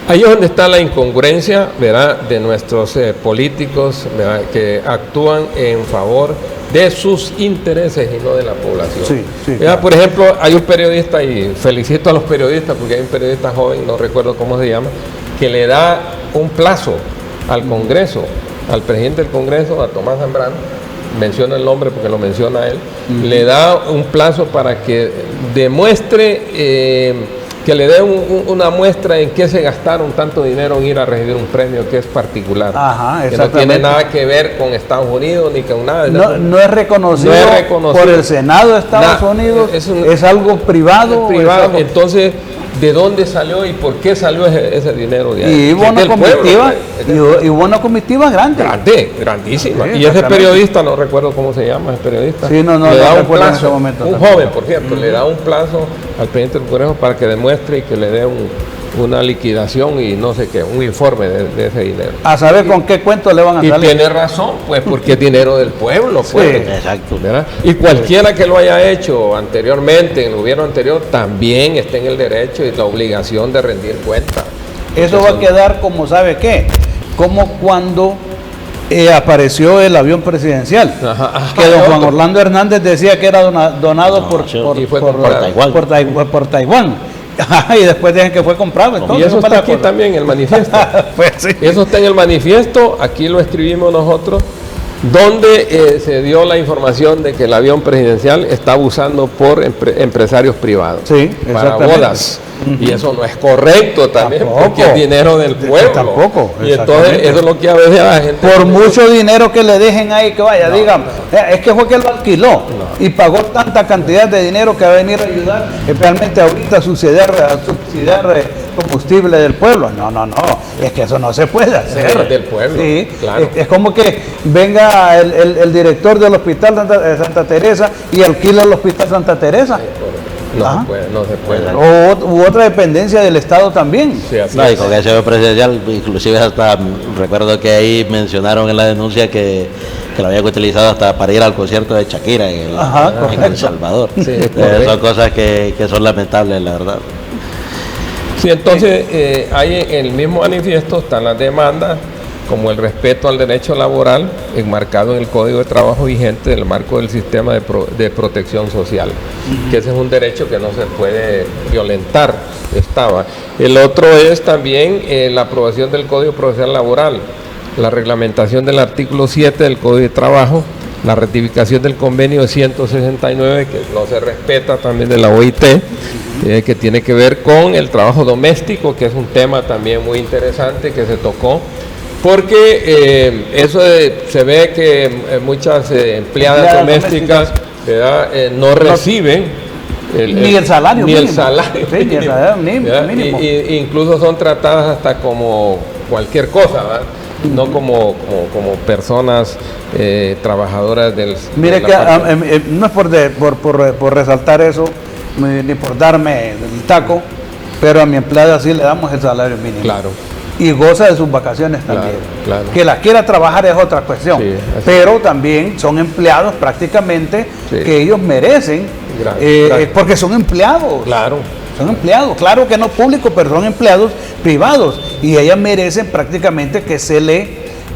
Ahí es donde está la incongruencia, ¿verdad?, de nuestros políticos, ¿verdad?, que actúan en favor de sus intereses y no de la población. Claro. Por ejemplo, hay un periodista, y felicito a los periodistas porque hay un periodista joven, no recuerdo cómo se llama, que le da un plazo al Congreso, al presidente del Congreso, a Tomás Zambrano, menciona el nombre porque lo menciona él, le da un plazo para que demuestre, que le dé una muestra en qué se gastaron tanto dinero en ir a recibir un premio que es particular. Ajá, que no tiene nada que ver con Estados Unidos ni con nada. No es reconocido por el Senado de Estados Unidos, es algo privado. Es privado. Entonces, ¿de dónde salió y por qué salió ese dinero de ahí? Y hubo una comitiva grande. Grandísima. Y ese periodista, no recuerdo cómo se llama, ese periodista. Sí, no le da un recuerdo plazo, en ese momento. un joven, por cierto, le da un plazo al presidente del Congreso para que demuestre y que le dé una liquidación y no sé qué, un informe de ese dinero. A saber con qué cuento le van a Y salir. tiene razón, pues, porque es dinero del pueblo, pues. Sí. Exacto. ¿Verdad? Y cualquiera que lo haya hecho anteriormente, en el gobierno anterior, también está en el derecho y la obligación de rendir cuenta. Eso va a quedar como, ¿sabe qué? Como cuando apareció el avión presidencial, Ajá. que don Juan Orlando Hernández decía que era donado y fue comprado. por Taiwán. Y después dicen que fue comprado. Y eso está aquí también en el manifiesto. Pues sí. Eso está en el manifiesto, aquí lo escribimos nosotros, donde se dio la información de que el avión presidencial está abusando por empresarios privados Sí, para exactamente. bodas. Y eso no es correcto también, Tampoco. porque es dinero del pueblo. Tampoco, Y entonces exactamente. eso es lo que a veces a la gente... Por mucho dinero que le dejen ahí que vaya, digan, es que fue que lo alquiló y pagó tanta cantidad de dinero que va a venir a ayudar, especialmente ahorita a subsidiar combustible del pueblo. No, es que eso no se puede hacer. Es del pueblo, Sí, claro. es como que venga el director del hospital Santa Teresa y alquila el hospital Santa Teresa. No se puede. U otra dependencia del Estado también. Sí, así No, y es. con ese avión presidencial, inclusive hasta recuerdo que ahí mencionaron en la denuncia que lo habían utilizado hasta para ir al concierto de Shakira en El Salvador. Sí, Son cosas que son lamentables, la verdad. Sí, entonces hay en el mismo manifiesto están las demandas, como el respeto al derecho laboral, enmarcado en el Código de Trabajo vigente del marco del sistema de protección social, que ese es un derecho que no se puede violentar, estaba. El otro es también la aprobación del Código Procesal Laboral, la reglamentación del artículo 7 del Código de Trabajo, la ratificación del convenio 169, que no se respeta también de la OIT, que tiene que ver con el trabajo doméstico, que es un tema también muy interesante que se tocó, porque eso se ve que muchas empleadas domésticas, ¿verdad? No reciben ni el salario ni mínimo. el salario Sí, ni el salario ¿verdad? mínimo. Y incluso son tratadas hasta como cualquier cosa, ¿verdad? No como personas trabajadoras del... Mire que no es por resaltar eso, ni por darme el taco, pero a mi empleada sí le damos el salario mínimo. Claro. Y goza de sus vacaciones también. Claro. Que la quiera trabajar es otra cuestión. Sí, pero también son empleados prácticamente Sí. que ellos merecen, Gracias. porque son empleados. Claro. Son empleados, claro que no públicos, pero son empleados privados. Y ellas merecen prácticamente que se le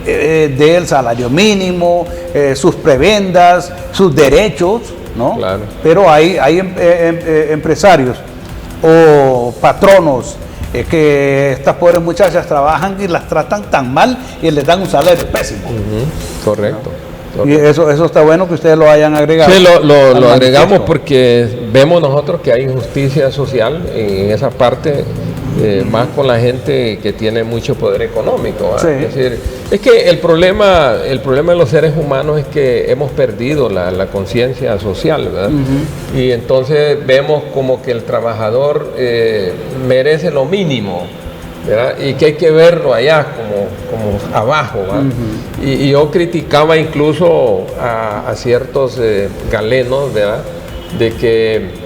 dé el salario mínimo, sus prebendas, sus derechos, ¿no? Claro. Pero hay empresarios o patronos que estas pobres muchachas trabajan y las tratan tan mal y les dan un salario pésimo. Correcto. Y eso está bueno que ustedes lo hayan agregado. Sí, lo al agregamos manifiesto. porque vemos nosotros que hay injusticia social en esa parte, más con la gente que tiene mucho poder económico. Sí. Es decir, es que el problema de los seres humanos es que hemos perdido la conciencia social, ¿verdad? Y entonces vemos como que el trabajador merece lo mínimo, ¿verdad? Y que hay que verlo allá como abajo, ¿verdad? Y yo criticaba incluso a ciertos galenos, ¿verdad? De que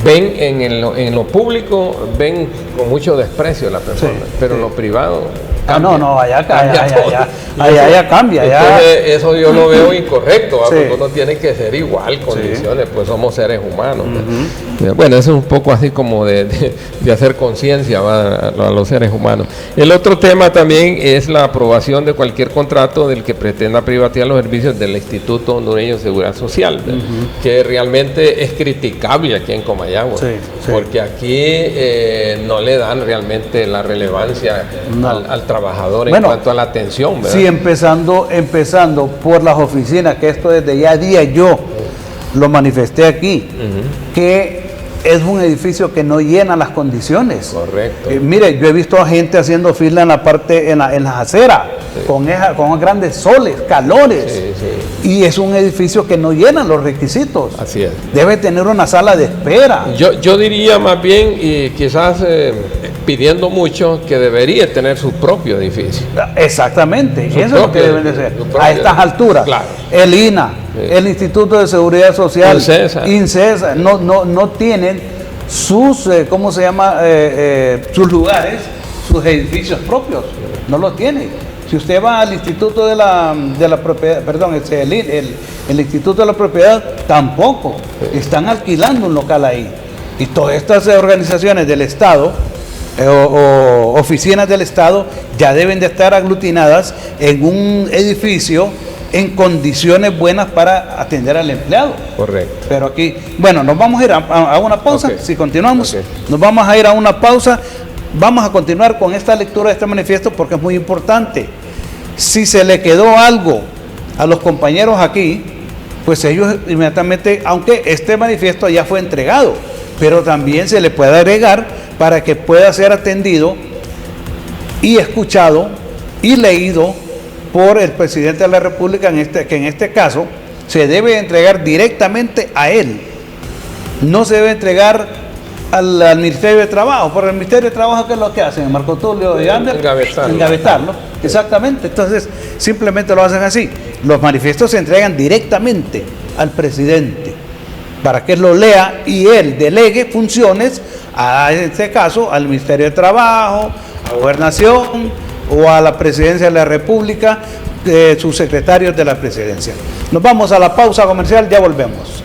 ven en lo público, ven con mucho desprecio a la persona, pero en lo privado cambia. allá Todo. ya cambia. Entonces, eso yo lo veo incorrecto, ¿verdad? Sí. Porque uno tiene que ser igual, condiciones, pues somos seres humanos. Bueno, eso es un poco así como de hacer conciencia a los seres humanos. El otro tema también es la aprobación de cualquier contrato del que pretenda privatizar los servicios del Instituto Hondureño de Seguridad Social, ¿verdad? Que realmente es criticable aquí en Comayagua, Sí. porque aquí no le dan realmente la relevancia al trabajador en cuanto a la atención, ¿verdad? Sí, empezando por las oficinas, que esto desde ya día yo lo manifesté aquí, que es un edificio que no llena las condiciones. Correcto. Mire, yo he visto a gente haciendo fila en la parte, en las aceras, con grandes soles, calores. Sí. Y es un edificio que no llena los requisitos. Así es. Debe tener una sala de espera. Yo diría más bien, y quizás pidiendo mucho, que debería tener su propio edificio. Exactamente, Su eso es lo que propio deben de edificio, ser. su propio A estas edificio. alturas, Claro. el INA, Sí. el Instituto de Seguridad Social, INCESA. no tienen sus, ¿cómo se llama? Sus lugares, sus edificios propios. No los tiene. Si usted va al Instituto de la Propiedad, perdón, el Instituto de la Propiedad, tampoco. Están alquilando un local ahí. Y todas estas organizaciones del Estado o oficinas del Estado ya deben de estar aglutinadas en un edificio en condiciones buenas para atender al empleado. Correcto. Pero aquí, bueno, nos vamos a ir a una pausa. Okay. Si continuamos, Okay. nos vamos a ir a una pausa. Vamos a continuar con esta lectura de este manifiesto porque es muy importante. Si se le quedó algo a los compañeros aquí, pues ellos inmediatamente, aunque este manifiesto ya fue entregado, pero también se le puede agregar para que pueda ser atendido y escuchado y leído por el presidente de la República, que en este caso se debe entregar directamente a él. No se debe entregar al Ministerio de Trabajo, porque el Ministerio de Trabajo, ¿qué es lo que hacen? Marco Tulio y Ander, engavetarlo. Exactamente, entonces simplemente lo hacen así. Los manifiestos se entregan directamente al presidente para que él lo lea y él delegue funciones, en este caso, al Ministerio de Trabajo, a Gobernación o a la Presidencia de la República, sus secretarios de la Presidencia. Nos vamos a la pausa comercial, ya volvemos.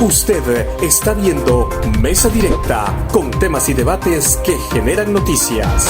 Usted está viendo Mesa Directa con temas y debates que generan noticias.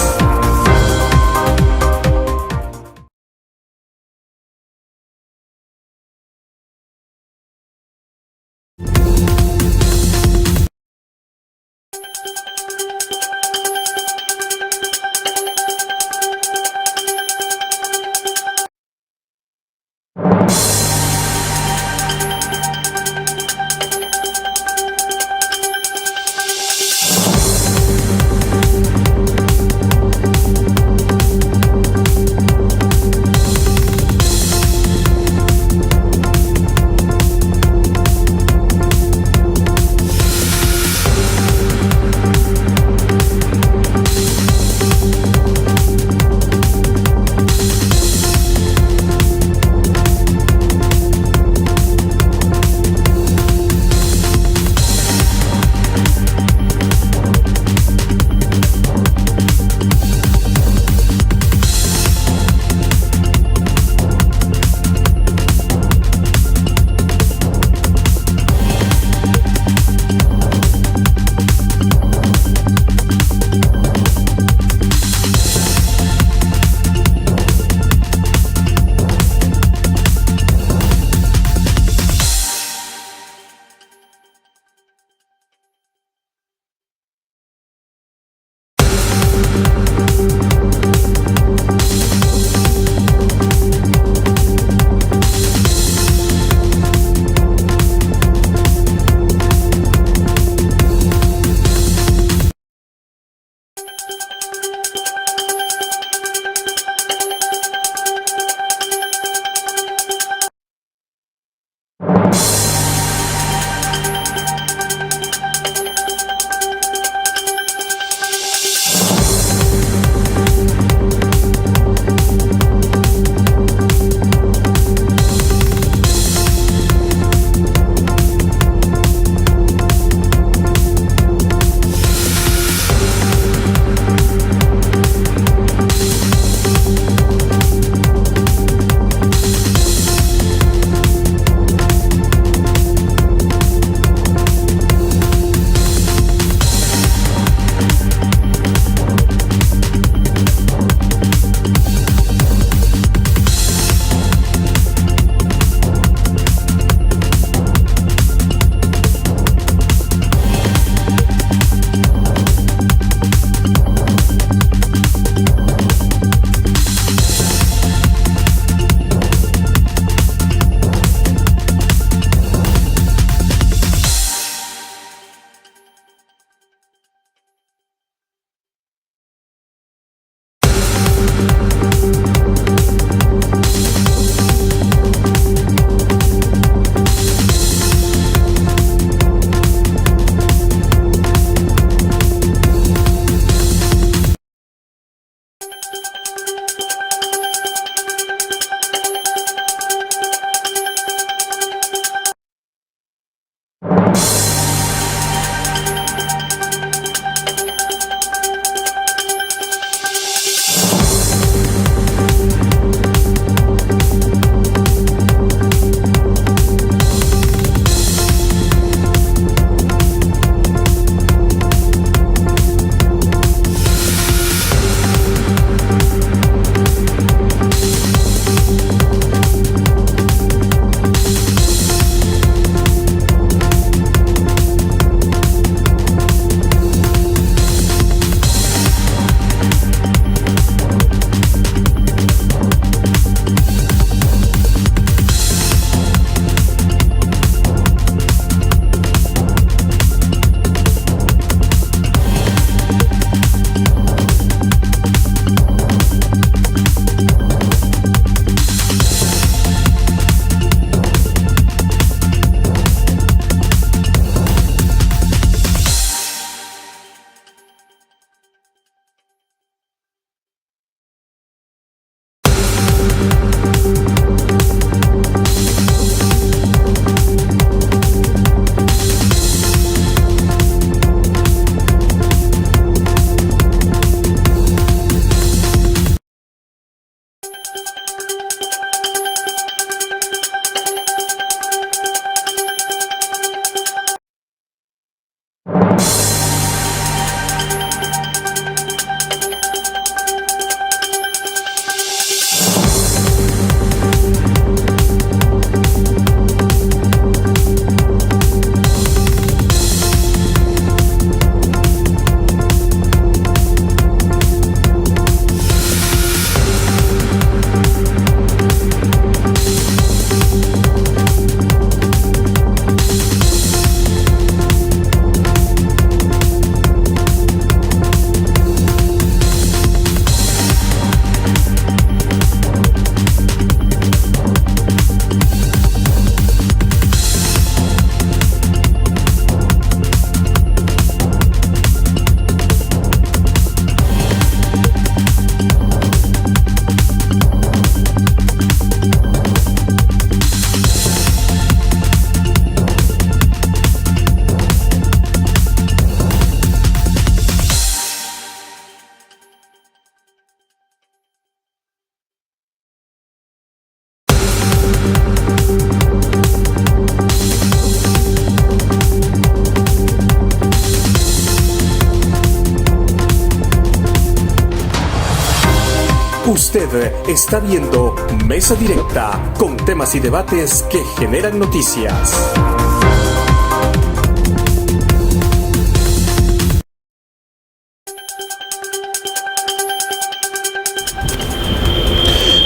Usted está viendo Mesa Directa con temas y debates que generan noticias.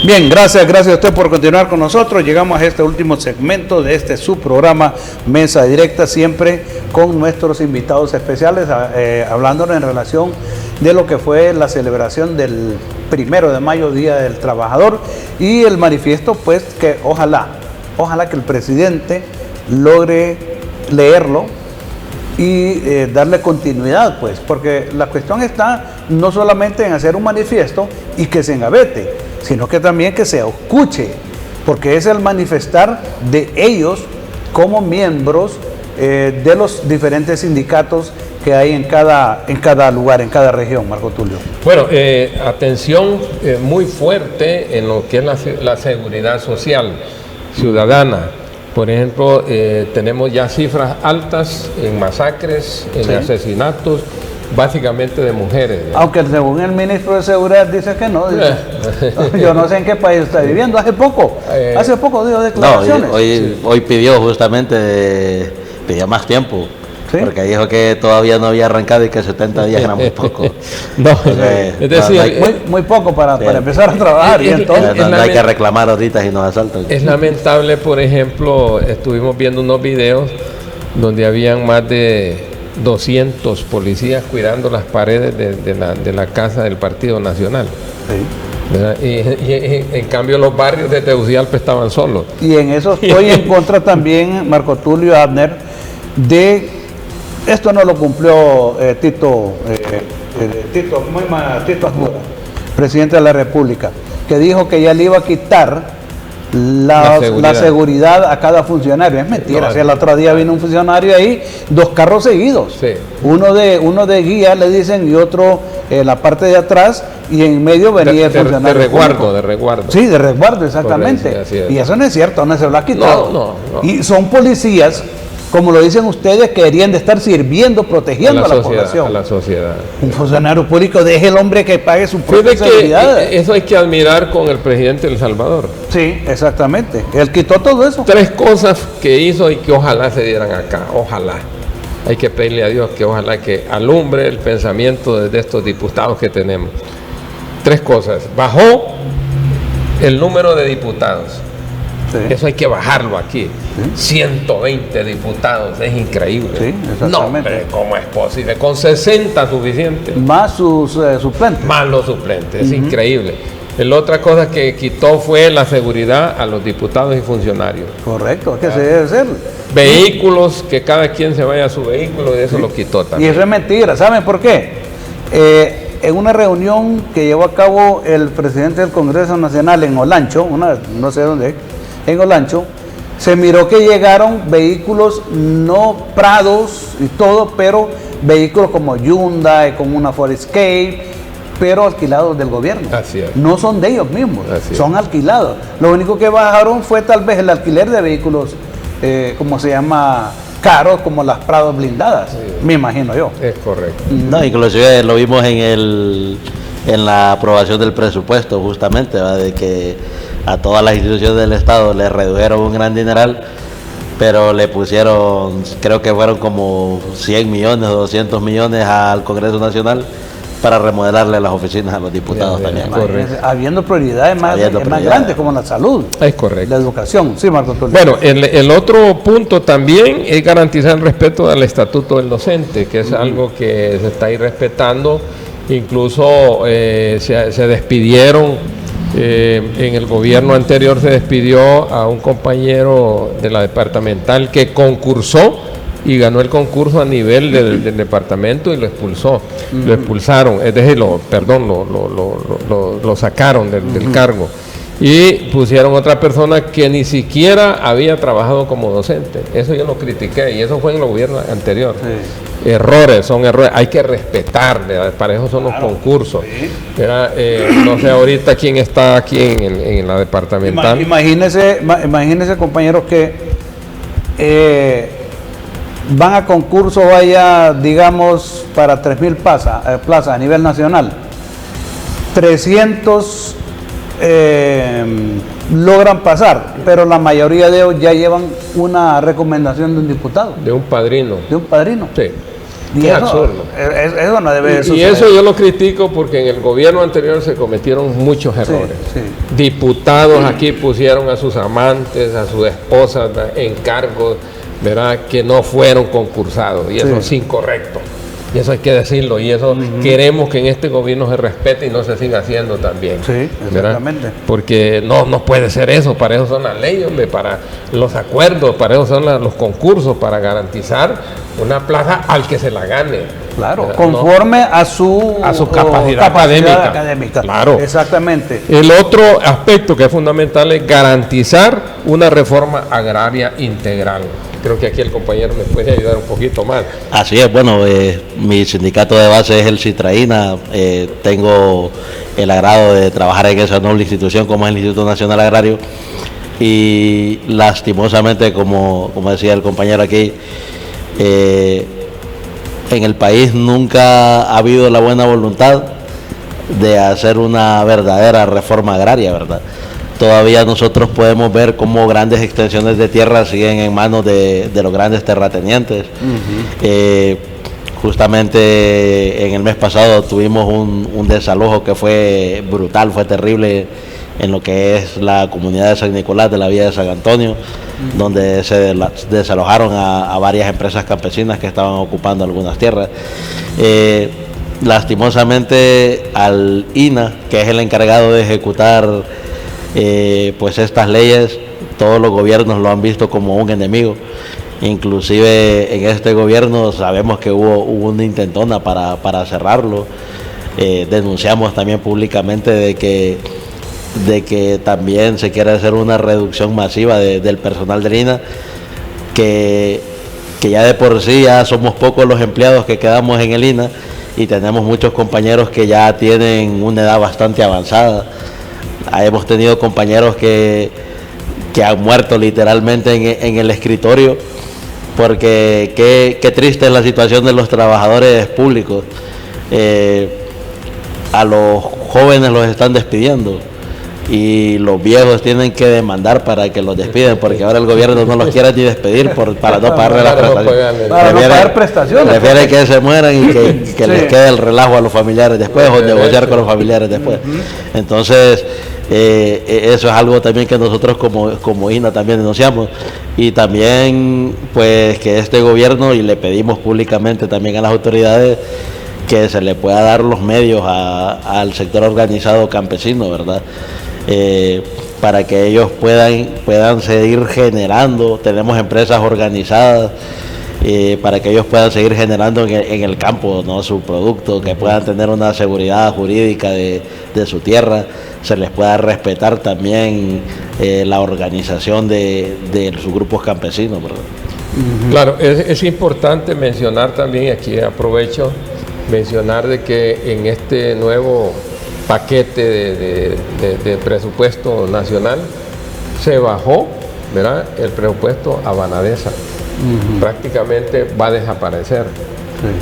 Bien, gracias a usted por continuar con nosotros. Llegamos a este último segmento de este subprograma Mesa Directa, siempre con nuestros invitados especiales, hablándonos en relación de lo que fue la celebración del 1 de mayo, Día del Trabajador, y el manifiesto, pues, que ojalá que el presidente logre leerlo y darle continuidad, pues, porque la cuestión está no solamente en hacer un manifiesto y que se engavete, sino que también que se escuche, porque es el manifestar de ellos como miembros de los diferentes sindicatos que hay en cada lugar, en cada región, Marco Tulio. Bueno, atención muy fuerte en lo que es la seguridad social ciudadana. Por ejemplo, tenemos ya cifras altas en masacres, en asesinatos, básicamente de mujeres. Aunque según el ministro de Seguridad dice que no. Yo no sé en qué país está viviendo. Hace poco dio declaraciones. No, hoy pidió justamente, pidió más tiempo. ¿Sí? Porque dijo que todavía no había arrancado y que 70 días era muy poco. Es decir, muy poco para empezar a trabajar. Y entonces, no hay que reclamar ahorita si nos asaltan. Es lamentable, por ejemplo, estuvimos viendo unos videos donde habían más de 200 policías cuidando las paredes de la casa del Partido Nacional. Sí. Y en cambio los barrios de Tegucigalpa estaban solos. Y en eso estoy en contra también, Marco Tulio Abner, de esto no lo cumplió Tito Asmura, presidente de la República, que dijo que ya le iba a quitar la seguridad a cada funcionario. Es mentira. El otro día vino un funcionario ahí, 2 carros seguidos. Sí. Uno de guía, le dicen, y otro en la parte de atrás, y en medio venía el funcionario. De resguardo. Sí, de resguardo, exactamente. Correcto, y eso no es cierto, no se lo ha quitado. No. Y son policías, como lo dicen ustedes, que deberían de estar sirviendo, protegiendo a la población. A la sociedad. Un funcionario público, deje el hombre que pague su propia seguridad. Eso hay que admirar con el presidente de El Salvador. Sí, exactamente. Él quitó todo eso. 3 cosas que hizo y que ojalá se dieran acá. Ojalá. Hay que pedirle a Dios que ojalá que alumbre el pensamiento de estos diputados que tenemos. 3 cosas. Bajó el número de diputados. Sí. Eso hay que bajarlo aquí. Sí. 120 diputados, es increíble. Sí, exactamente. No, hombre, ¿cómo es posible? Con 60 suficiente. Más sus suplentes. Más los suplentes, es increíble. La otra cosa que quitó fue la seguridad a los diputados y funcionarios. Correcto, es que se debe hacer. Vehículos, que cada quien se vaya a su vehículo, y eso lo quitó también. Y eso es mentira, ¿saben por qué? En una reunión que llevó a cabo el presidente del Congreso Nacional en Olancho, no sé dónde, en Olancho, se miró que llegaron vehículos no Prados y todo, pero vehículos como Hyundai, como una Ford Escape, pero alquilados del gobierno. Así es. No son de ellos mismos, son alquilados. Lo único que bajaron fue tal vez el alquiler de vehículos, como se llama, caros, como las Prados blindadas, me imagino yo. Es correcto. No, inclusive lo vimos en la aprobación del presupuesto, justamente, ¿verdad? De que a todas las instituciones del Estado le redujeron un gran dineral, pero le pusieron, creo que fueron como 100 millones o 200 millones al Congreso Nacional para remodelarle las oficinas a los diputados también. Habiendo prioridades más grandes como la salud. Es correcto. La educación. Sí, Marco Tulio. Bueno, el otro punto también es garantizar el respeto al estatuto del docente, que es algo que se está ahí respetando. Incluso se despidieron. En el gobierno anterior se despidió a un compañero de la departamental que concursó y ganó el concurso a nivel del departamento y lo expulsó. Lo expulsaron, es decir, lo sacaron del cargo. Y pusieron otra persona que ni siquiera había trabajado como docente. Eso yo lo critiqué y eso fue en el gobierno anterior. Sí. Son errores, hay que respetar, ¿verdad? Para eso son los concursos. Sí. No sé ahorita quién está aquí en la departamental. Imagínese compañeros que van a concurso, vaya, digamos, para 3,000 plazas a nivel nacional. 300 logran pasar, pero la mayoría de ellos ya llevan una recomendación de un diputado, De un padrino. de un padrino. Sí. Y Qué eso, absurdo. eso no debe de Y suceder. eso yo lo critico porque en el gobierno anterior se cometieron muchos errores. sí. Diputados aquí pusieron a sus amantes, a sus esposas en cargos, ¿verdad? Que no fueron concursados. Y eso Sí. es incorrecto. Y eso hay que decirlo. Y eso queremos que en este gobierno se respete y no se siga haciendo también. Sí, ¿verdad? exactamente. Porque no puede ser eso. Para eso son las leyes, hombre, para los acuerdos, para eso son los concursos, para garantizar una plaza al que se la gane. Claro, ¿verdad? conforme a su capacidad académica. académica. Claro. Exactamente. El otro aspecto que es fundamental es garantizar una reforma agraria integral. Creo que aquí el compañero me puede ayudar un poquito más. Así es, bueno, mi sindicato de base es el Citraína, tengo el agrado de trabajar en esa noble institución como es el Instituto Nacional Agrario y lastimosamente, como decía el compañero aquí, en el país nunca ha habido la buena voluntad de hacer una verdadera reforma agraria, ¿verdad? Todavía nosotros podemos ver cómo grandes extensiones de tierra siguen en manos de los grandes terratenientes. Justamente en el mes pasado tuvimos un desalojo que fue brutal, fue terrible en lo que es la comunidad de San Nicolás de la Villa de San Antonio, donde se desalojaron a varias empresas campesinas que estaban ocupando algunas tierras. Lastimosamente al INA, que es el encargado de ejecutar pues estas leyes, todos los gobiernos lo han visto como un enemigo. Inclusive en este gobierno sabemos que hubo una intentona para cerrarlo. Denunciamos también públicamente de que también se quiere hacer una reducción masiva del personal del INA, que ya de por sí ya somos pocos los empleados que quedamos en el INA y tenemos muchos compañeros que ya tienen una edad bastante avanzada. Hemos tenido compañeros que han muerto literalmente en el escritorio, porque qué triste es la situación de los trabajadores públicos. A los jóvenes los están despidiendo y los viejos tienen que demandar para que los despiden, porque ahora el gobierno no los quiere ni despedir para no pagarle las prestaciones. Para no pagar prestaciones. Prefiere que se mueran y que les quede el relajo a los familiares después, o negociar con los familiares después. Entonces, eso es algo también que nosotros como INA también denunciamos, y también pues que este gobierno, y le pedimos públicamente también a las autoridades, que se le pueda dar los medios al sector organizado campesino, ¿verdad? Para que ellos puedan seguir generando. Tenemos empresas organizadas para que ellos puedan seguir generando en el campo, ¿no?, su producto, que puedan tener una seguridad jurídica de su tierra, se les pueda respetar también la organización de sus grupos campesinos, ¿verdad? Claro, es importante mencionar también, aquí aprovecho, mencionar de que en este nuevo paquete de presupuesto nacional se bajó, ¿verdad?, el presupuesto a Banadesa. Prácticamente va a desaparecer.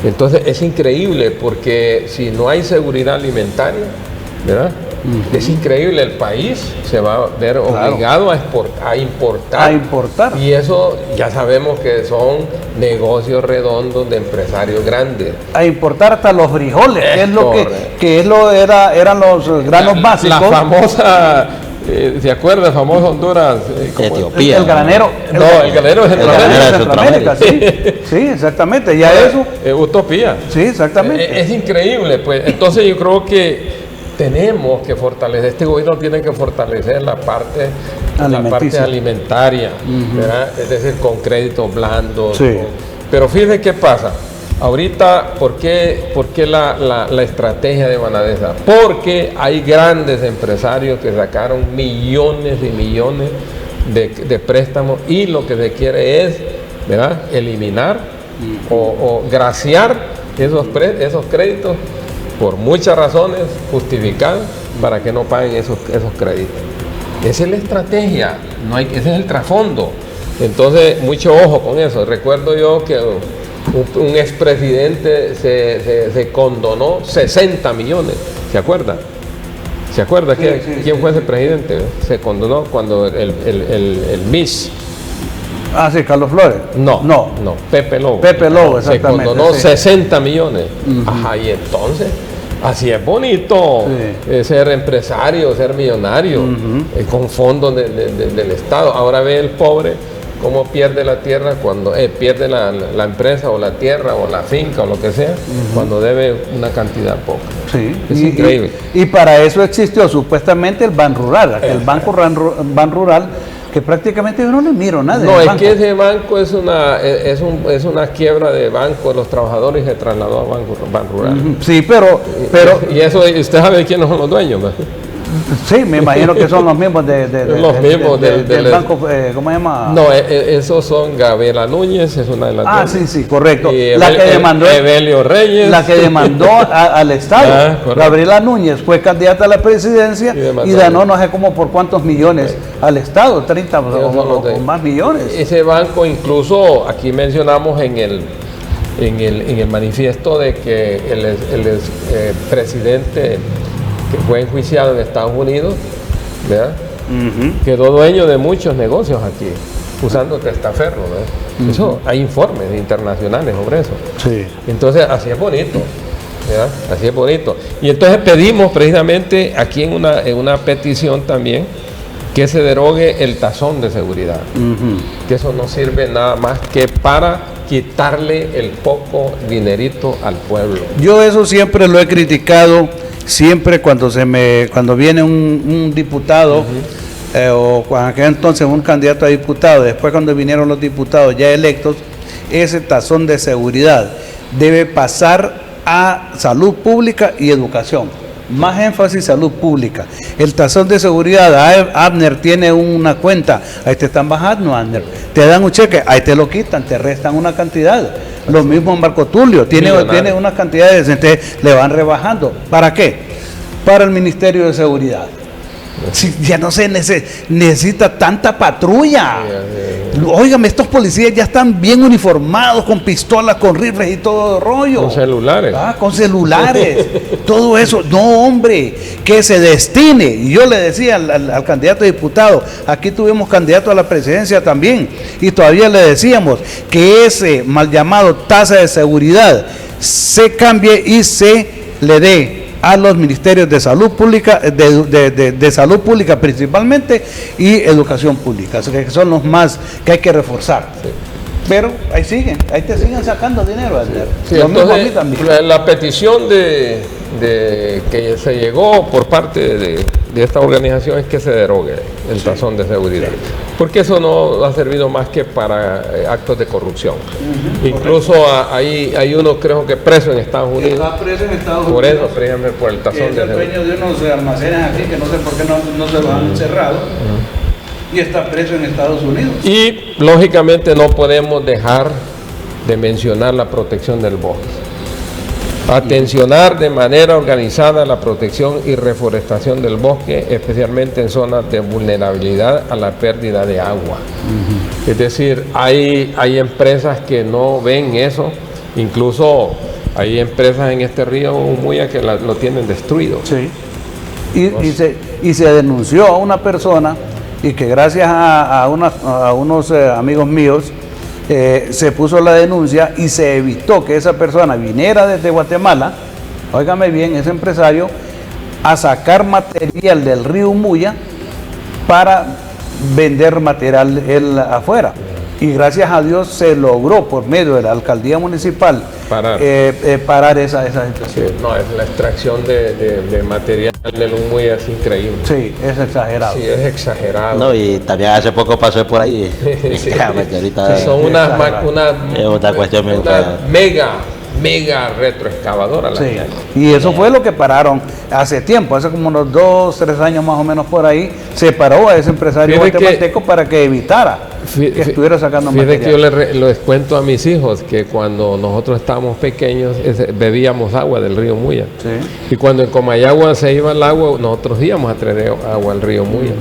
Sí. Entonces es increíble, porque si no hay seguridad alimentaria, ¿verdad?, es increíble, el país se va a ver obligado a importar. Y eso ya sabemos que son negocios redondos de empresarios grandes. A importar hasta los frijoles, eran los granos básicos. La famosa, ¿se acuerda? El famoso Honduras. Etiopía. El granero. El granero es Centroamérica. Sí, exactamente. Ya eso. Utopía. Sí, exactamente. Es increíble, pues. Entonces yo creo que tenemos que fortalecer, este gobierno tiene que fortalecer la parte alimentaria, ¿verdad? Es decir, con créditos blandos. Sí. Pero fíjense qué pasa. Ahorita, ¿por qué la estrategia de Banadesa? Porque hay grandes empresarios que sacaron millones y millones de préstamos, y lo que se quiere es, ¿verdad?, eliminar o graciar esos créditos por muchas razones justificadas para que no paguen esos créditos. Esa es la estrategia, ese es el trasfondo. Entonces, mucho ojo con eso. Recuerdo yo que un expresidente se condonó 60 millones, ¿se acuerdan? ¿Se acuerda Sí, quién fue ese presidente? Se condonó cuando el MIS. Ah, sí, Carlos Flores. No, Pepe Lobo. Pepe Lobo, Se exactamente. condonó sí. 60 millones. Ajá, y entonces, así es bonito ser empresario, ser millonario, con fondos del Estado. Ahora ve el pobre cómo pierde la tierra cuando pierde la empresa o la tierra o la finca o lo que sea, cuando debe una cantidad poca. Sí. Es increíble. Y para eso existió supuestamente el Ban Rural, el Banco Ban Rural, que prácticamente yo no le miro nada. No, es banco. que ese banco es una quiebra de banco de los trabajadores y se trasladó a Ban Rural. Sí, pero Y eso, usted sabe quiénes son los dueños, ¿no? sí, me imagino que son los mismos del banco, ¿cómo se llama? No, esos son Gabriela Núñez, es una de las dueñas. Sí, correcto. Y La que demandó Evelio Reyes. La que demandó al Estado. Correcto. Gabriela Núñez fue candidata a la presidencia y ganó no sé cómo por cuántos millones al Estado, 30 o más millones. Ese banco, incluso aquí mencionamos en el manifiesto de que el presidente que fue enjuiciado en Estados Unidos, ¿verdad? Quedó dueño de muchos negocios aquí, usando testaferro, ¿verdad? Eso, hay informes internacionales sobre eso. Sí. Entonces, así es bonito, ¿verdad? Así es bonito. Y entonces pedimos precisamente aquí en una petición también que se derogue el tazón de seguridad, que eso no sirve nada más que para quitarle el poco dinerito al pueblo. Yo eso siempre lo he criticado. Siempre cuando viene un diputado o en aquel entonces un candidato a diputado, después cuando vinieron los diputados ya electos, ese tazón de seguridad debe pasar a salud pública y educación. Más énfasis salud pública. El tazón de seguridad, Abner tiene una cuenta, ahí te están bajando, Abner. Te dan un cheque, ahí te lo quitan, te restan una cantidad. Lo mismo Marco Tulio, tiene una cantidad de entonces le van rebajando. ¿Para qué? Para el Ministerio de Seguridad. Si ya no se necesita tanta patrulla. Óigame, estos policías ya están bien uniformados, con pistolas, con rifles y todo el rollo. Con celulares. Con celulares. Todo eso. No, hombre, que se destine. Y yo le decía al candidato a diputado, aquí tuvimos candidato a la presidencia también, y todavía le decíamos que ese mal llamado tasa de seguridad se cambie y se le dé a los ministerios de salud pública, de salud pública principalmente, y educación pública, que son los más que hay que reforzar. Sí. Pero ahí te siguen sacando dinero. Sí, entonces, la petición de que se llegó por parte de esta organización es que se derogue el tazón de seguridad, porque eso no ha servido más que para actos de corrupción. Incluso hay uno, creo que preso en Estados Unidos. Está preso en Estados Unidos. Por eso, precisamente por el tazón de seguridad. Es el dueño de unos almacenes aquí que no sé por qué no se lo han cerrado. Y está preso en Estados Unidos. Y lógicamente no podemos dejar de mencionar la protección del bosque. Atencionar de manera organizada la protección y reforestación del bosque, especialmente en zonas de vulnerabilidad a la pérdida de agua. Es decir, hay empresas que no ven eso, incluso hay empresas en este río Muya que lo tienen destruido. Sí. Y se denunció a una persona, y que gracias a unos amigos míos se puso la denuncia y se evitó que esa persona viniera desde Guatemala, óigame bien, ese empresario, a sacar material del río Muya para vender material él afuera. Y gracias a Dios se logró por medio de la alcaldía municipal parar esa situación. Sí, no, es la extracción de material del Muya es increíble. Sí, es exagerado. Sí, es exagerado. No, y también hace poco pasé por ahí. Sí. Ahorita Son una es otra cuestión mega retroexcavadora. Sí. Y eso fue lo que pararon hace tiempo, hace como unos 2, 3 años más o menos por ahí, se paró a ese empresario guatemalteco para que evitara que estuviera sacando material. Que yo les cuento a mis hijos que cuando nosotros estábamos pequeños bebíamos agua del río Muya. Sí. Y cuando en Comayagua se iba el agua, nosotros íbamos a traer agua al río Muya.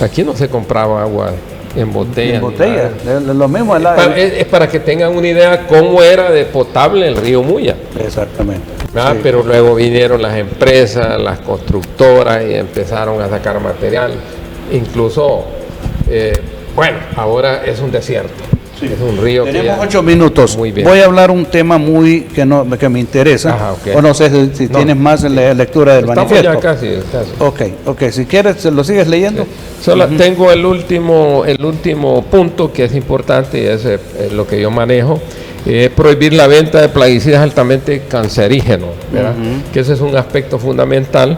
Aquí no se compraba agua en botella. En botella, es lo mismo. Es para que tengan una idea cómo era de potable el río Muya. Exactamente. Sí. Pero luego vinieron las empresas, las constructoras y empezaron a sacar material. Incluso, ahora es un desierto. Sí. Es un río. Tenemos 8 minutos. Muy bien. Voy a hablar un tema que me interesa. Ajá, okay. O no sé si tienes más en la lectura del manifiesto. Ya casi. Ok. Si quieres, ¿lo sigues leyendo? Solo tengo el último punto que es importante y es lo que yo manejo. Prohibir la venta de plaguicidas altamente cancerígenos, ¿verdad? Que ese es un aspecto fundamental.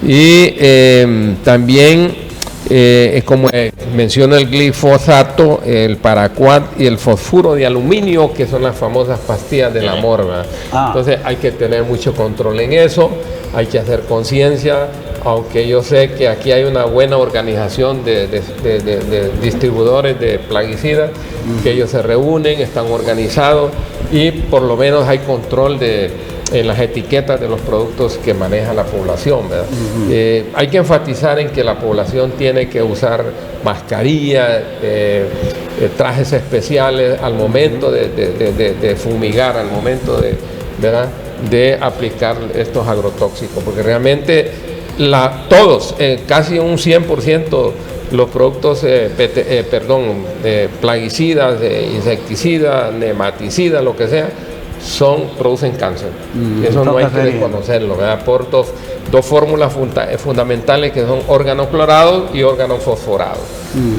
Y también, como menciona el glifosato, el paraquat y el fosfuro de aluminio, que son las famosas pastillas del amor, ¿verdad? Entonces hay que tener mucho control en eso, hay que hacer conciencia, aunque yo sé que aquí hay una buena organización de distribuidores de plaguicidas, que ellos se reúnen, están organizados y por lo menos hay control en las etiquetas de los productos que maneja la población, ¿verdad? Hay que enfatizar en que la población tiene que usar mascarilla, trajes especiales al momento de fumigar, al momento de aplicar estos agrotóxicos, porque realmente casi un 100% los productos plaguicidas, insecticidas, nematicidas, lo que sea, producen cáncer. Eso no hay que desconocerlo, ¿verdad? Por dos fórmulas fundamentales, que son organoclorados y organofosforados,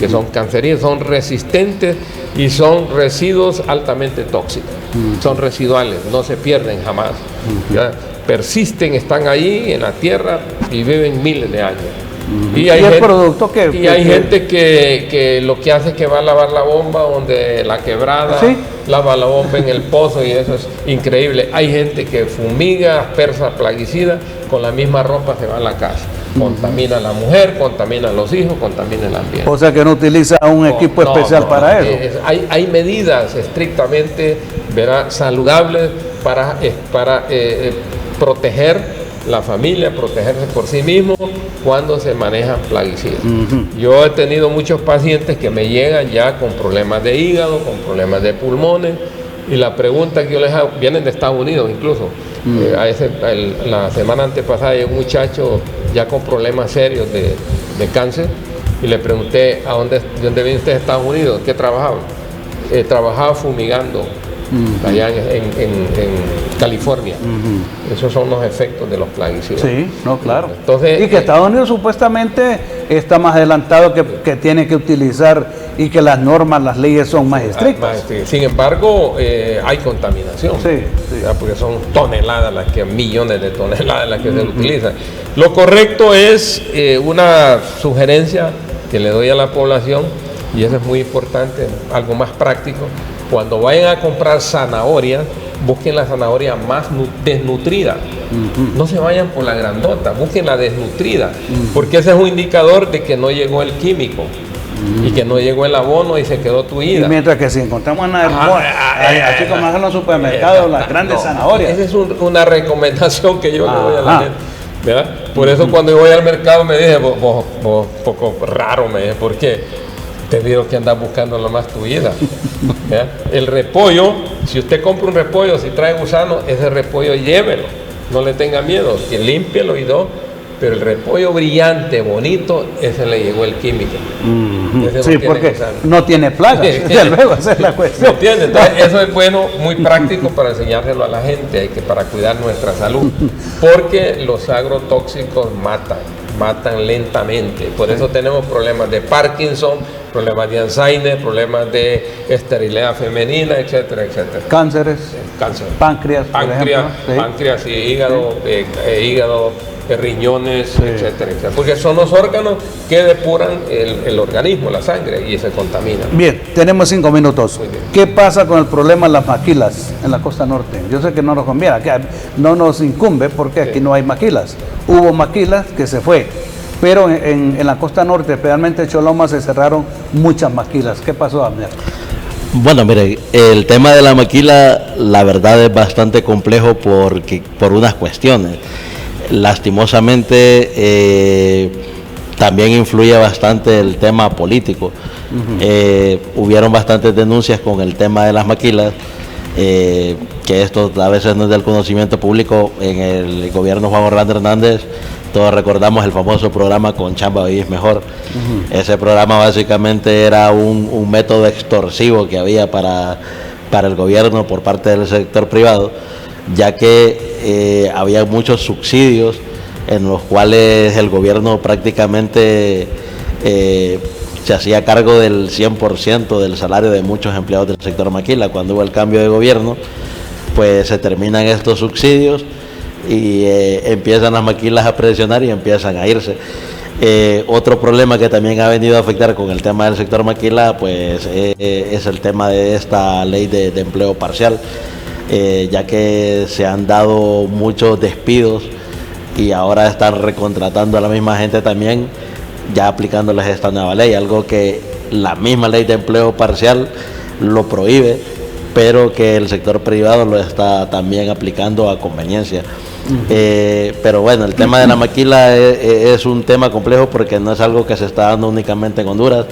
que son cancerígenos, son resistentes y son residuos altamente tóxicos. Son residuales, no se pierden jamás. Persisten, están ahí en la tierra y viven miles de años. Y hay gente que lo que hace es que va a lavar la bomba donde la quebrada, lava la bomba en el pozo, y eso es increíble. Hay gente que fumiga, aspersa plaguicida, con la misma ropa se va a la casa. Contamina a la mujer, contamina a los hijos, contamina el ambiente. O sea que no utiliza un equipo especial para eso. Hay medidas estrictamente saludables para proteger la familia, protegerse por sí mismo cuando se manejan plaguicidas. Yo he tenido muchos pacientes que me llegan ya con problemas de hígado, con problemas de pulmones, y la pregunta que yo les hago, vienen de Estados Unidos incluso. La semana antepasada llegó un muchacho ya con problemas serios de cáncer, y le pregunté, ¿de dónde viene usted de Estados Unidos? ¿Qué trabajaba? Trabajaba fumigando allá en California. Esos son los efectos de los plaguicidas. Sí, no, claro. Entonces, y que Estados Unidos supuestamente está más adelantado, que tiene que utilizar, y que las normas, las leyes son más estrictas. Sin embargo, hay contaminación, porque son millones de toneladas las que se utilizan. Lo correcto es una sugerencia que le doy a la población, y eso es muy importante, algo más práctico. Cuando vayan a comprar zanahoria, busquen la zanahoria más desnutrida. No se vayan por la grandota, busquen la desnutrida, porque ese es un indicador de que no llegó el químico y que no llegó el abono y se quedó tuida. Y mientras que si encontramos así como en los supermercados, las grandes zanahorias. Esa es una recomendación que yo le doy a la gente, ¿verdad? Por eso cuando yo voy al mercado me dije, vos poco raro, me dije, ¿por qué? Te digo que andas buscando lo más tuida. El repollo, si usted compra un repollo, si trae gusano, ese repollo llévelo, no le tenga miedo, que límpielo y pero el repollo brillante, bonito, ese le llegó el químico. Porque no tiene plagas. Luego, esa es la cuestión. Entonces, eso es bueno, muy práctico para enseñárselo a la gente, para cuidar nuestra salud, porque los agrotóxicos matan lentamente. Por eso tenemos problemas de Parkinson, problemas de Alzheimer, problemas de esterilidad femenina, etcétera, etcétera. Cánceres, páncreas, páncreas y hígado, riñones, etcétera, etcétera. Porque son los órganos que depuran el organismo, la sangre, y se contamina. Bien, tenemos 5 minutos. ¿Qué pasa con el problema de las maquilas en la costa norte? Yo sé que no nos conviene, que no nos incumbe, porque aquí no hay maquilas. Hubo maquilas que se fue, pero en la costa norte, especialmente en Choloma, se cerraron muchas maquilas. ¿Qué pasó, Abner? Bueno, mire, el tema de la maquila, la verdad es bastante complejo por unas cuestiones. Lastimosamente, también influye bastante el tema político. Hubieron bastantes denuncias con el tema de las maquilas, que esto a veces no es del conocimiento público. En el gobierno Juan Orlando Hernández, todos recordamos el famoso programa Con Chamba Vivís Mejor. Ese programa básicamente era un método extorsivo que había para el gobierno por parte del sector privado, ya que había muchos subsidios en los cuales el gobierno prácticamente se hacía cargo del 100% del salario de muchos empleados del sector maquila. Cuando hubo el cambio de gobierno, pues se terminan estos subsidios y empiezan las maquilas a presionar y empiezan a irse. Otro problema que también ha venido a afectar con el tema del sector maquila, pues es el tema de esta ley de empleo parcial, ya que se han dado muchos despidos y ahora están recontratando a la misma gente también, ya aplicándoles esta nueva ley, algo que la misma ley de empleo parcial lo prohíbe, pero que el sector privado lo está también aplicando a conveniencia. Pero bueno, el tema de la maquila es un tema complejo porque no es algo que se está dando únicamente en Honduras,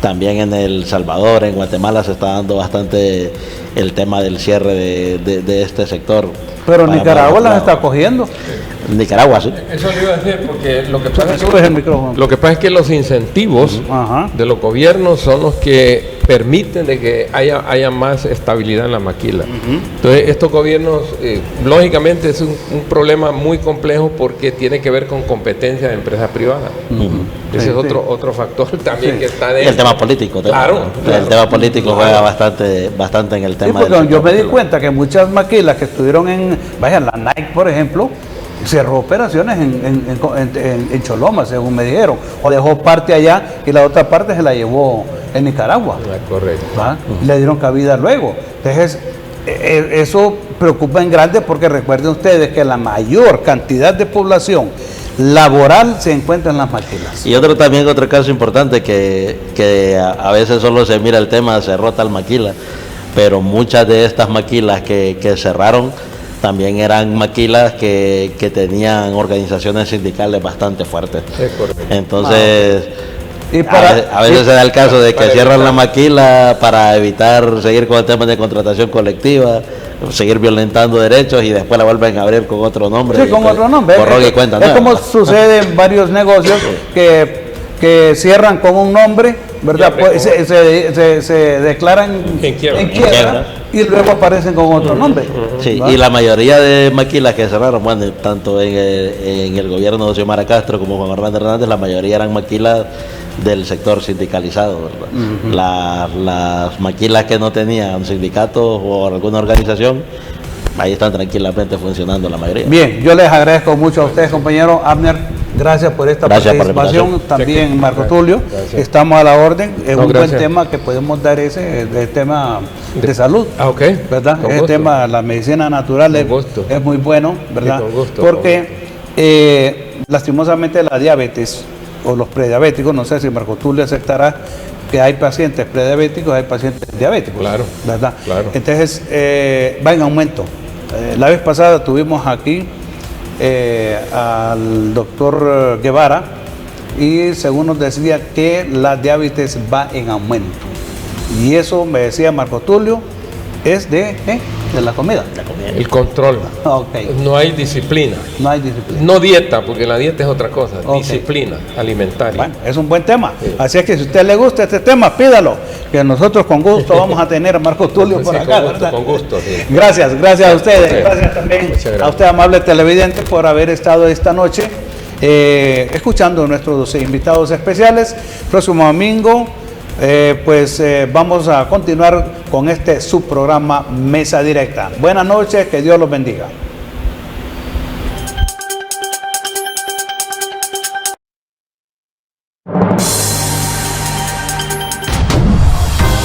también en El Salvador, en Guatemala se está dando bastante el tema del cierre de este sector. Pero Nicaragua las está cogiendo. Nicaragua, sí. Eso le iba a decir, porque lo que pasa es que los incentivos de los gobiernos son los que permiten de que haya más estabilidad en la maquila. Entonces, estos gobiernos, lógicamente es un problema muy complejo porque tiene que ver con competencia de empresas privadas. Ese es otro factor también que está dentro. Y el tema político. Claro. El tema político juega bastante en el tema. Porque yo me di cuenta que muchas maquilas que estuvieron la Nike, por ejemplo, cerró operaciones en Choloma, según me dijeron, o dejó parte allá y la otra parte se la llevó en Nicaragua. Correcto. Le dieron cabida luego. Entonces, eso preocupa en grande porque recuerden ustedes que la mayor cantidad de población laboral se encuentra en las maquilas. Y otro caso importante que a veces solo se mira el tema, se rota el maquila, pero muchas de estas maquilas que cerraron también eran maquilas que tenían organizaciones sindicales bastante fuertes. Entonces, a veces se da el caso de que cierran la maquila para evitar seguir con el tema de contratación colectiva, seguir violentando derechos y después la vuelven a abrir con otro nombre. Sí, con otro nombre. Es como sucede en varios negocios que cierran con un nombre, ¿verdad? Pues se declaran en quiebra y luego aparecen con otro nombre. Sí, y la mayoría de maquilas que cerraron, bueno, tanto en el gobierno de Xiomara Castro como Juan Orlando Hernández, la mayoría eran maquilas del sector sindicalizado, ¿verdad? Las maquilas que no tenían sindicatos o alguna organización, ahí están tranquilamente funcionando la mayoría. Bien, yo les agradezco mucho a ustedes, compañero Abner. Gracias por esta participación. También Marco Tulio, estamos a la orden. Es un buen tema que podemos dar el tema de salud. ¿Verdad? El tema de la medicina natural es muy bueno, ¿verdad? Porque lastimosamente la diabetes o los prediabéticos, no sé si Marco Tulio aceptará que hay pacientes prediabéticos, hay pacientes diabéticos, ¿verdad? Entonces va en aumento. La vez pasada tuvimos aquí al doctor Guevara y según nos decía que la diabetes va en aumento, y eso me decía Marco Tulio es de la comida. El control. No hay disciplina. No dieta, porque la dieta es otra cosa. Disciplina alimentaria. Bueno, es un buen tema. Así es que si a usted le gusta este tema, pídalo, que nosotros con gusto vamos a tener a Marco Tulio por acá. Con gusto. Gracias a ustedes. Gracias también a usted, amable televidente, por haber estado esta noche escuchando a nuestros invitados especiales. Próximo domingo vamos a continuar con este subprograma Mesa Directa. Buenas noches, que Dios los bendiga.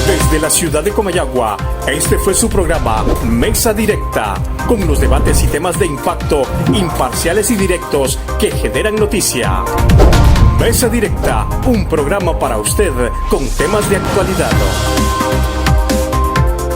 Desde la ciudad de Comayagua, este fue su programa Mesa Directa, con los debates y temas de impacto, imparciales y directos que generan noticia. Mesa Directa, un programa para usted con temas de actualidad.